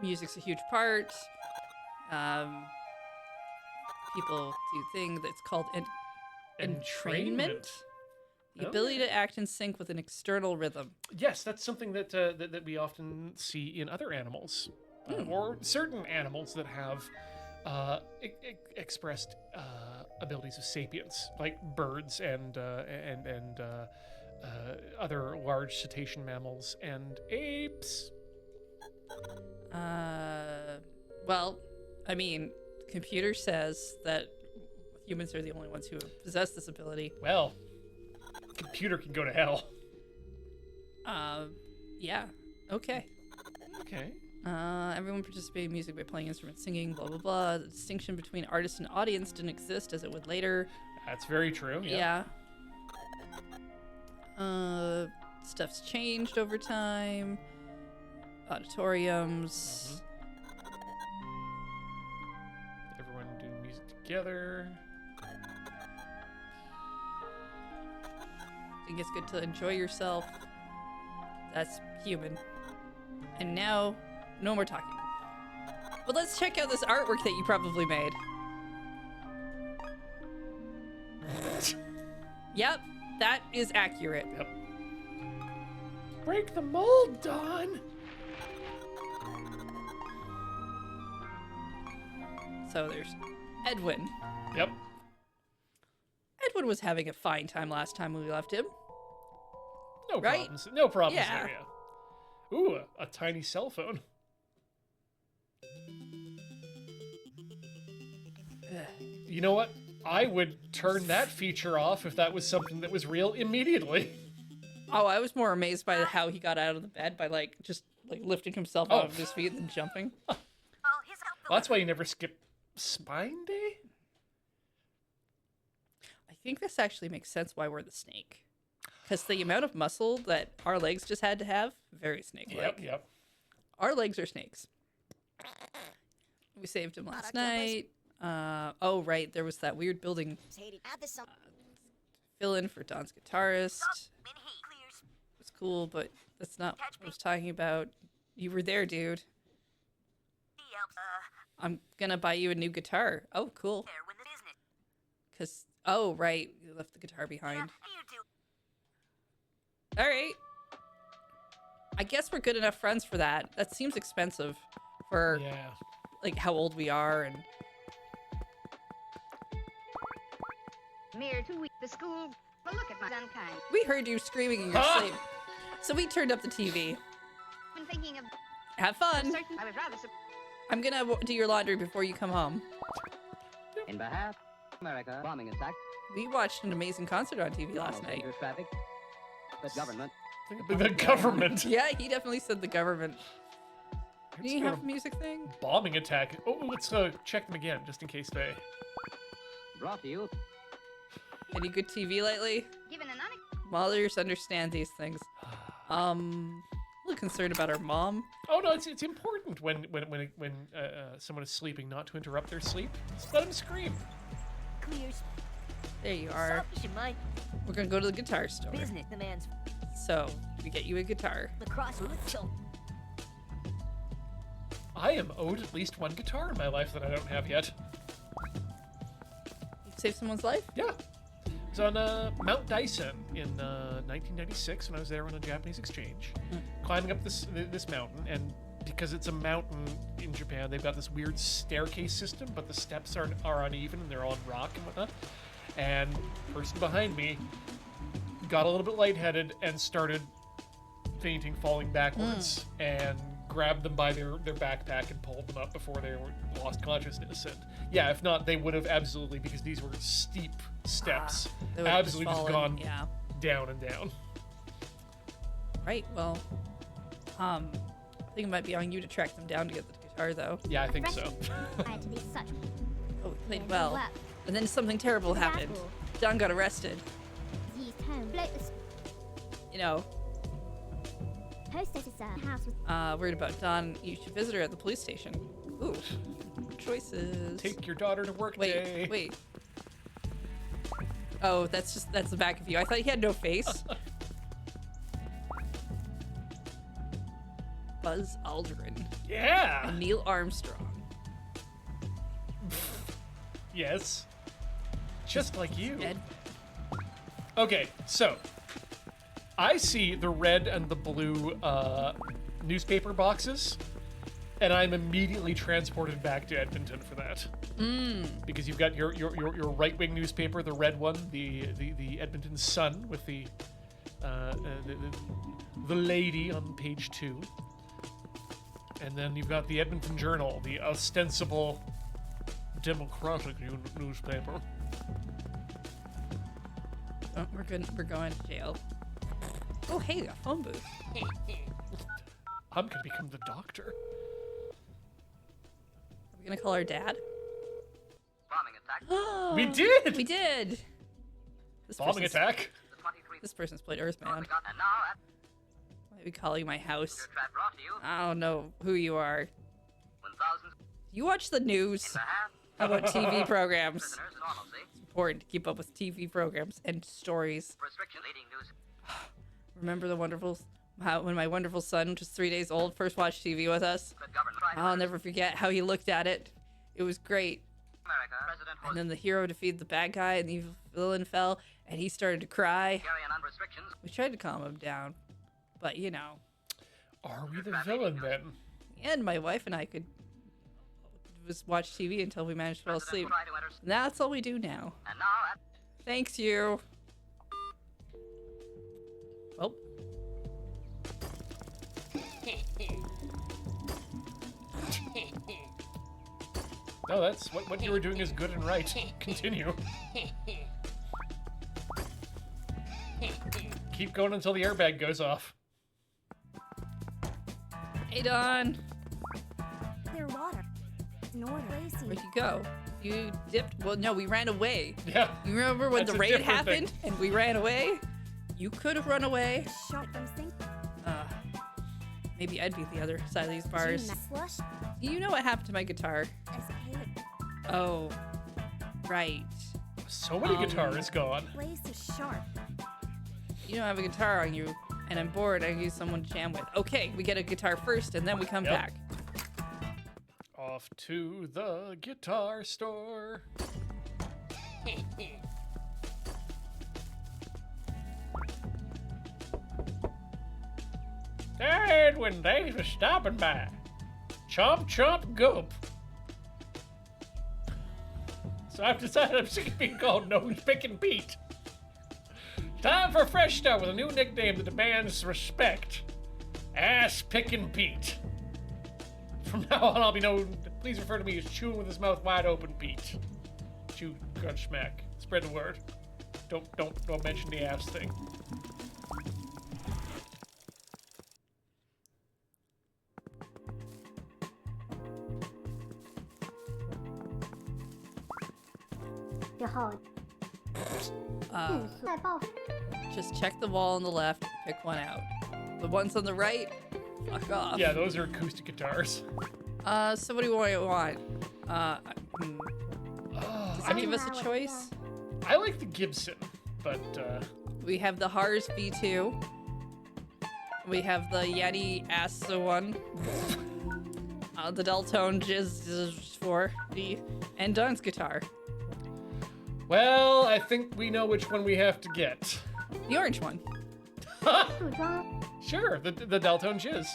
Music's a huge part. People do thing that's called entrainment. The ability to act in sync with an external rhythm. Yes, that's something that we often see in other animals, or certain animals that have expressed abilities of sapience, like birds and other large cetacean mammals and apes. Well, I mean, the computer says that humans are the only ones who possess this ability. Well, computer can go to hell. Yeah. Okay. Okay. Everyone participated in music by playing instruments, singing, blah, blah, blah. The distinction between artist and audience didn't exist as it would later. That's very true. Yeah. Stuff's changed over time. Auditoriums. Everyone doing music together. I think it's good to enjoy yourself. That's human. And now, no more talking. But let's check out this artwork that you probably made. Yep, that is accurate. Yep. Break the mold, Don. So there's Edwin. Yep. Edwin was having a fine time last time we left him. No Right? problems. No problems Yeah. there. Yeah. Ooh, a tiny cell phone. You know what? I would turn that feature off if that was something that was real immediately. Oh, I was more amazed by how he got out of the bed by just lifting himself out of his feet and then jumping. Well, his help Well, that's why you never skip spine day? I think this actually makes sense why we're the snake. Because the amount of muscle that our legs just had to have, very snake-like. Yep. Our legs are snakes. We saved him last night. Oh, right. There was that weird building fill in for Don's guitarist. It was cool, but that's not what I was talking about. You were there, dude. I'm gonna buy you a new guitar. Oh, cool. Because, oh, right. You left the guitar behind. All right. I guess we're good enough friends for that. That seems expensive for Yeah. how old we are and Mere 2 weeks to school. But look at my unkind. we heard you screaming in your sleep. So we turned up the TV. Been thinking of Have fun. certain. I was rather surprised. I'm gonna do your laundry before you come home. In behalf of America, bombing attack, We watched an amazing concert on TV last night. dangerous traffic, the government. The government. Yeah, he definitely said the government. Do you got have a a music thing? bombing attack. Oh, let's check them again, just in case they... Brought to you. Any good TV lately? Given an Mothers understand these things. A little concerned about our mom. Oh no, it's important when someone is sleeping not to interrupt their sleep. Just let them scream. Clears. There you are. Selfish in my We're gonna go to the guitar store. business demands So we get you a guitar. lacrosse with tilt. I am owed at least one guitar in my life that I don't have yet. You saved someone's life? Yeah. It was on Mount Dyson in 1996 when I was there on a Japanese exchange, climbing up this mountain, and because it's a mountain in Japan, they've got this weird staircase system, but the steps are uneven and they're all on rock and whatnot. And the person behind me got a little bit lightheaded and started fainting, falling backwards, and grabbed them by their backpack and pulled them up before they lost consciousness. And yeah, if not, they would have absolutely, because these were steep steps, They would have absolutely just fallen, gone Yeah. down and down. Right. Well, I think it might be on you to track them down to get the guitar, though. Yeah, I think so. I to be such. Oh, we played Yeah, well. well. And then something terrible happened. Apple. Don got arrested. Yeast home. Bloat the You know, hostess is house with worried about Don. You should visit her at the police station. Ooh, choices. Take your daughter to work day. Wait. Oh, that's the back of you. I thought he had no face. Buzz Aldrin Yeah. and Neil Armstrong. Yes. Just like you. Ed. Okay, so I see the red and the blue newspaper boxes, and I'm immediately transported back to Edmonton for that. Because you've got your right-wing newspaper, the red one, the Edmonton Sun with the lady on page 2, and then you've got the Edmonton Journal, the ostensible Democratic newspaper. Oh, we're going to jail. Oh, hey, a phone booth. I'm gonna become the doctor. Are we gonna call our dad? Bombing attack. We did! We did. This Bombing person's- attack. The 23 This person's played Earthbound. and now at Why are we calling my house? your trap brought to you I don't know who you are. 1,000 You watch the news. in the hand. How about TV programs? Prisoners in normalcy. It's important to keep up with TV programs and stories. Restriction leading news. Remember when my wonderful son, just 3 days old, first watched TV with us? Could govern I'll never forget how he looked at it. It was great. America. President And then the hero defeated the bad guy and the evil villain fell, and he started to cry. carrying on restrictions. We tried to calm him down, but you know. Are we the villain then? And my wife and I could just watch TV until we managed to fall asleep. Try to enter. And that's all we do now. And now at Thanks, you. Well, No, that's what you were doing is good and right. Continue. Keep going until the airbag goes off. hey, Don. clear water. North Lacey. Where'd you go? You dipped. Well, no, we ran away. Yeah. You remember when That's the a raid different happened thing. and we ran away? You could have run away. Short from sink. Maybe I'd be the other side of these bars. Slush. You know what happened to my guitar? Escape. Oh, right. So many guitars gone. Lacey sharp. You don't have a guitar on you, and I'm bored. I use someone to jam with. Okay, we get a guitar first, and then we come Yep. back. Off to the guitar store. Hey, Edwin, thanks for stopping by. Chomp, chomp, gulp. So I've decided I'm sick of being called Nose Pickin' Pete. Time for a fresh start with a new nickname that demands respect. Ass Pickin' Pete. From now on, I'll be known. Please refer to me as chewing with his mouth wide open, Pete. Chew, crunch, smack. Spread the word. Don't mention the ass thing. Your heart. Just check the wall on the left, pick one out. The ones on the right, fuck off. Yeah, those are acoustic guitars. So what do you want? Does I it mean, give us a choice? I like the Gibson, but We have the Hars V2. We have the Yeti Asa one. The Deltone Jizz 4D. And Don's guitar. well, I think we know which one we have to get. The orange one. Sure, the Deltone Jizz.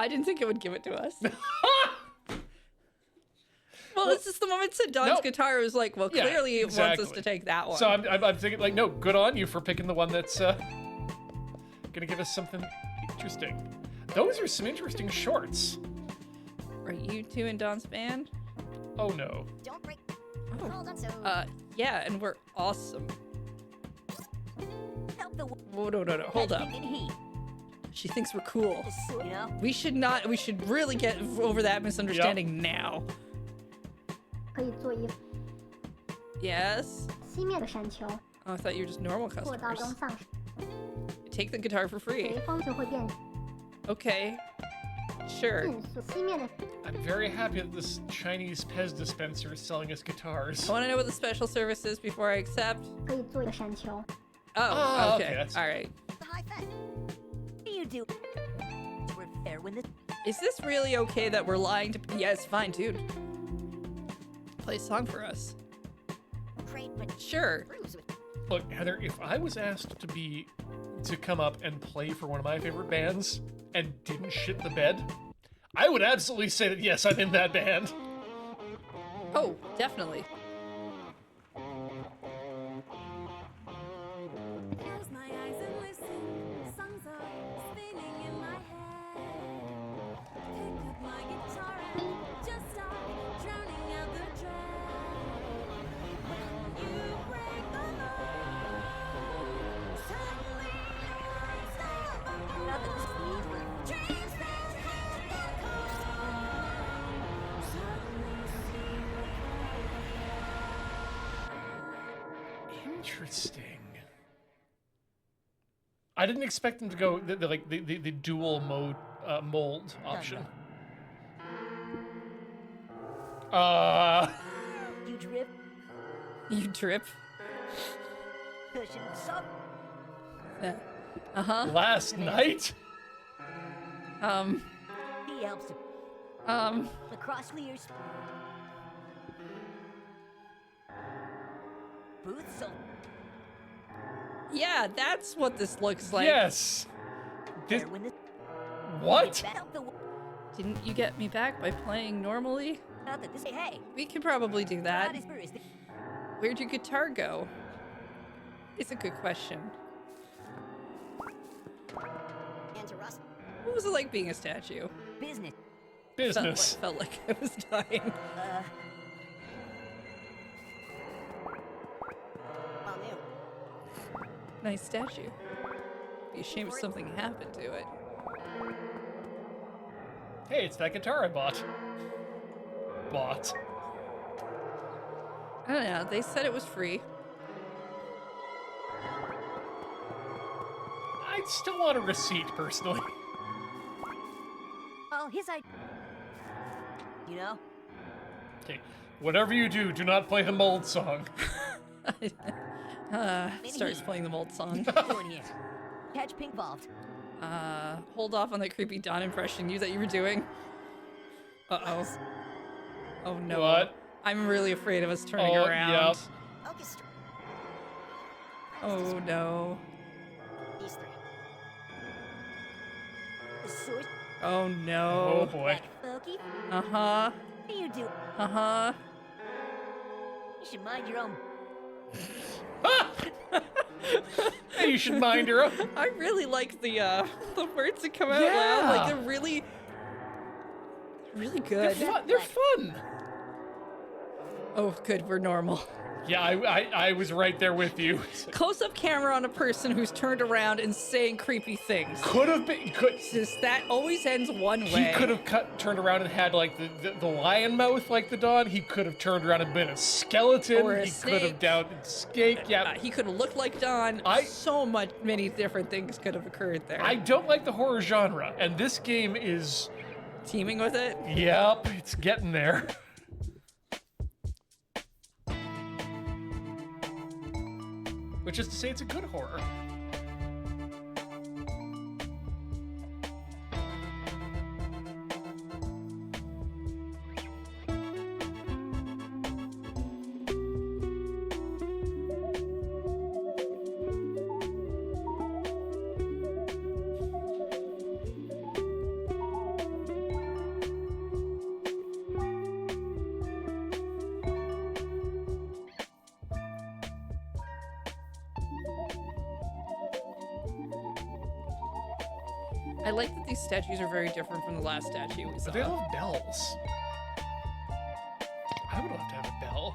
I didn't think it would give it to us. Well, it's just the moment it said Don's No. guitar, it was like, well, Yeah, clearly it wants us exactly. to take that one. So I'm thinking, like, no, good on you for picking the one that's gonna give us something interesting. Those are some interesting shorts. Are you two in Don's band? Oh no. Don't break. Oh. Hold on, so Yeah, and we're awesome. help the Whoa, no, hold up. in heat. She thinks we're cool. You know? We should really get over that misunderstanding now. 可以做一 Yes? 熄灭的闪球， Oh, I thought you were just normal 过道中 customers. 丧失， Take the guitar for free. 随风就会变 Okay. Sure. 迅速。熄灭的 I'm very happy that this Chinese Pez dispenser is selling us guitars. I want to know what the special service is before I accept. 可以做一个闪球， Oh, Oh, okay. okay, that's- All right. The high fat. What do you do? We're fair when this. Is this really okay that we're lying to... Yeah, it's fine, dude. Play a song for us. Great, but Sure. proves with. Look, Heather, if I was asked to come up and play for one of my favorite bands and didn't shit the bed, I would absolutely say that yes, I'm in that band. Oh, definitely. Close my eyes and listen. Songs are spinning in my head. Pick up my guitar and just start drowning out the dread. When you break the mold, suddenly you're unstoppable. Not that this means we're. Dreams that had the cold suddenly seem Interesting. I didn't expect them to go the dual mode mold option. You drip, You drip. cushion, suck. Uh-huh. Last night? He helps to. Lacrosse leaders. Booth, so Yeah, that's what this looks like. Yes. This, fair when this. what? Help the. Didn't you get me back by playing normally? Not that this. Hey, We could probably do that. that is Bruce. Where'd your guitar go? It's a good question. And to Russ. What was it like being a statue? Business. Business. Felt like I was dying. All new. Nice statue. Be ashamed if something happened to it. Hey, it's that guitar I bought. Bought. I don't know. They said it was free. I'd still want a receipt, personally. Well, his idea. You know? Okay, whatever you do, do not play the mold song. Starts playing the mold song. What are you doing here? Catch pink involved. Hold off on that creepy Don impression that you were doing. Uh-oh. Oh no. What? I'm really afraid of us turning Oh, around. yep. Orchestra. Oh no. These three. The sword. Oh Oh no. boy. Loki. Uh-huh. What do you do? Uh-huh. You should mind your own. Hey, you should mind her. I really like the words that come out Yeah. loud. Like they're really They're good. fun. They're fun. Oh, good, we're normal. Yeah, I was right there with you. Close-up camera on a person who's turned around and saying creepy things. Could have been. That always ends one way. He could have turned around and had like the lion mouth like the Dawn. He could have turned around and been a skeleton. Or a he could have snake. downed snake. Yeah. He could have looked like Don. Many different things could have occurred there. I don't like the horror genre, and this game is. Teaming with it? Yep, it's getting there. Which is to say, it's a good horror. I like that these statues are very different from the last statue we saw. But they all have bells. I would love to have a bell.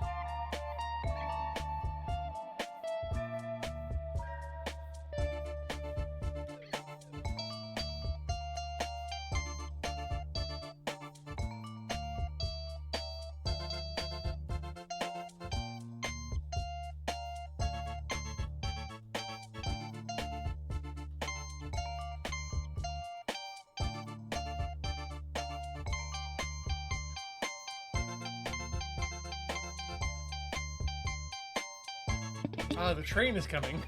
Ah, the train is coming.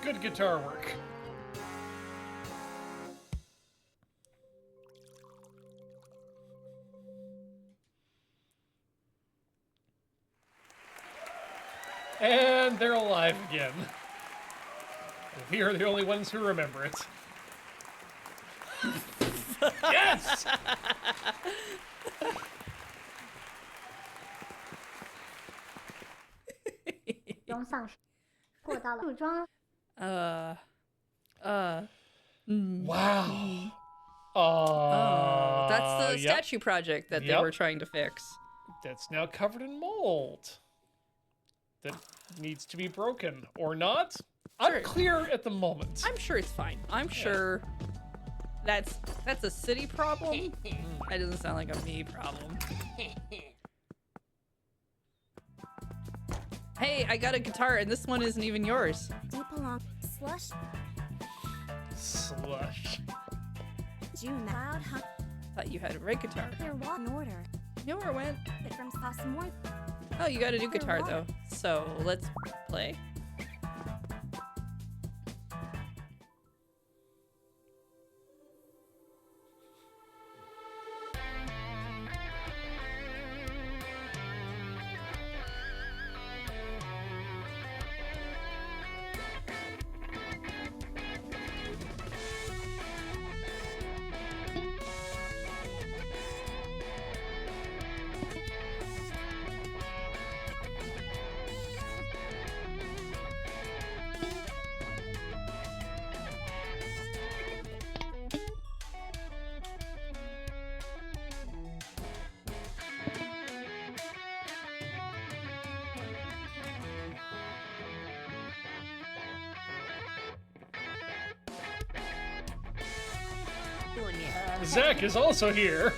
Good guitar work. And they're alive again. We are the only ones who remember it. Yes! Wow. Oh, that's the yep. statue project that they Yep. were trying to fix. That's now covered in mold. That needs to be broken. Or not? Sure. Unclear at the moment. I'm sure it's fine. I'm sure that's a city problem. That doesn't sound like a me problem. Hey, I got a guitar and this one isn't even yours. Deep along slush, Slush. June cloud hunt. Thought you had a red guitar. Their wall in order. You know where it went? It from saw some more. Oh, you got a new Clear guitar water. though. So let's play. Zach is also here.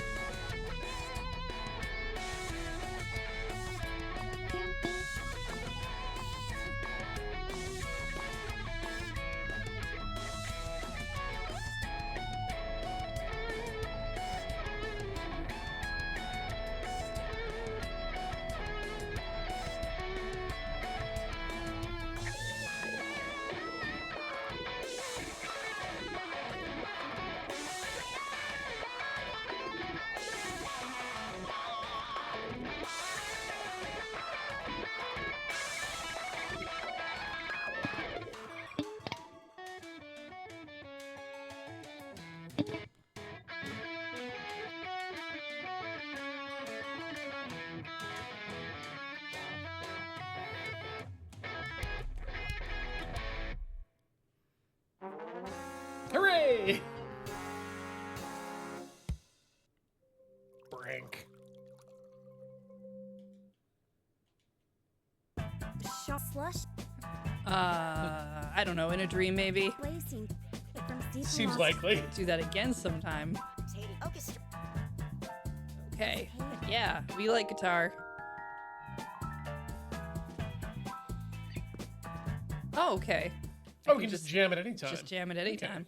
Hooray! Brank. Shot slush, I don't know, in a dream maybe. blazing. It from deep Seems along likely. Do that again sometime. orchestra. Okay. Yeah, we like guitar. Oh, okay. Oh, we can just jam at any time. Just jam at any time.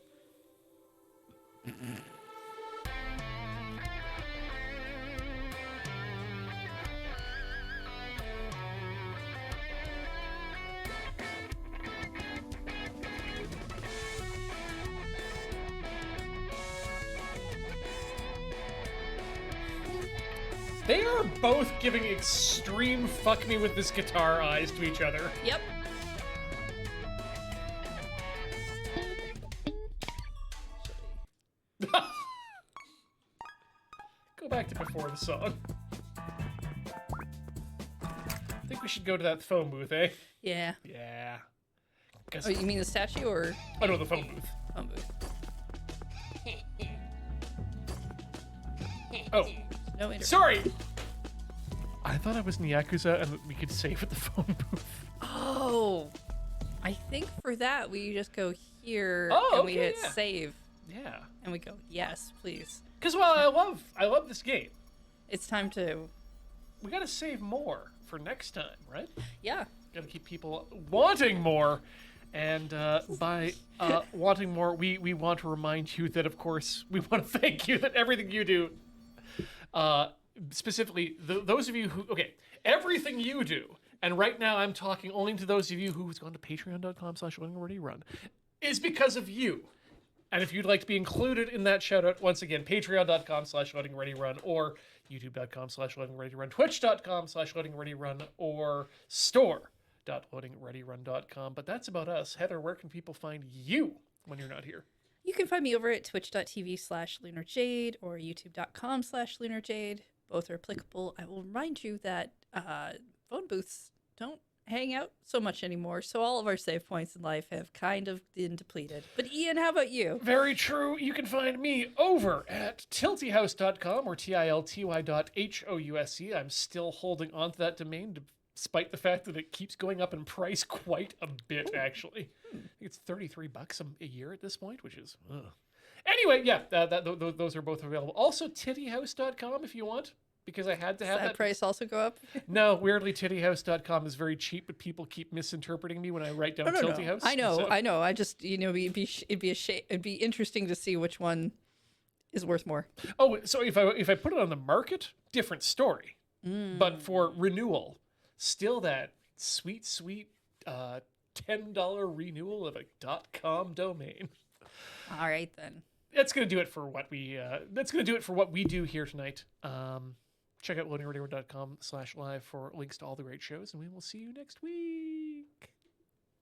They are both giving extreme fuck me with this guitar eyes to each other. Yep. Go back to before the song. I think we should go to that phone booth, eh? Yeah. Yeah. Oh, you mean the statue or Oh no, the phone booth. phone booth? Oh, No internet. sorry! I thought I was in the Yakuza and that we could save at the phone booth. Oh, I think for that we just go here Oh, and we okay, hit yeah. save Yeah. and we go yes, please. Because, well, I love this game. It's time to We gotta save more for next time, right? yeah. Gotta keep people wanting more. And by wanting more, we want to remind you that, of course, we want to thank you that everything you do, specifically those of you who, okay, everything you do, and right now I'm talking only to those of you who's gone to patreon.com/loadingreadyrun, is because of you. And if you'd like to be included in that shout out, once again, patreon.com/loadingreadyrun or youtube.com/loadingreadyrun, twitch.com/loadingreadyrun, or store.loadingreadyrun.com. But that's about us. Heather, where can people find you when you're not here? You can find me over at twitch.tv/lunarjade or youtube.com/lunarjade. Both are applicable. I will remind you that phone booths don't hang out so much anymore, so all of our save points in life have kind of been depleted. But Ian, how about you? Very true. You can find me over at tiltyhouse.com or tilty.house. I'm still holding on to that domain despite the fact that it keeps going up in price quite a bit, actually. I think it's $33 a year at this point, which is... ugh. Anyway, yeah, those are both available. Also, tittyhouse.com if you want, because I had to have Does that price also go up? No, weirdly, tittyhouse.com is very cheap, but people keep misinterpreting me when I write down Tilty House. I know, so- I know. I just, it'd be interesting to see which one is worth more. Oh, so if I put it on the market, different story. But for renewal, still that sweet $10 renewal of a .com domain. All right then. That's gonna do it for what we do here tonight. Check out loadingreadyrun.com/live for links to all the great shows, and we will see you next week.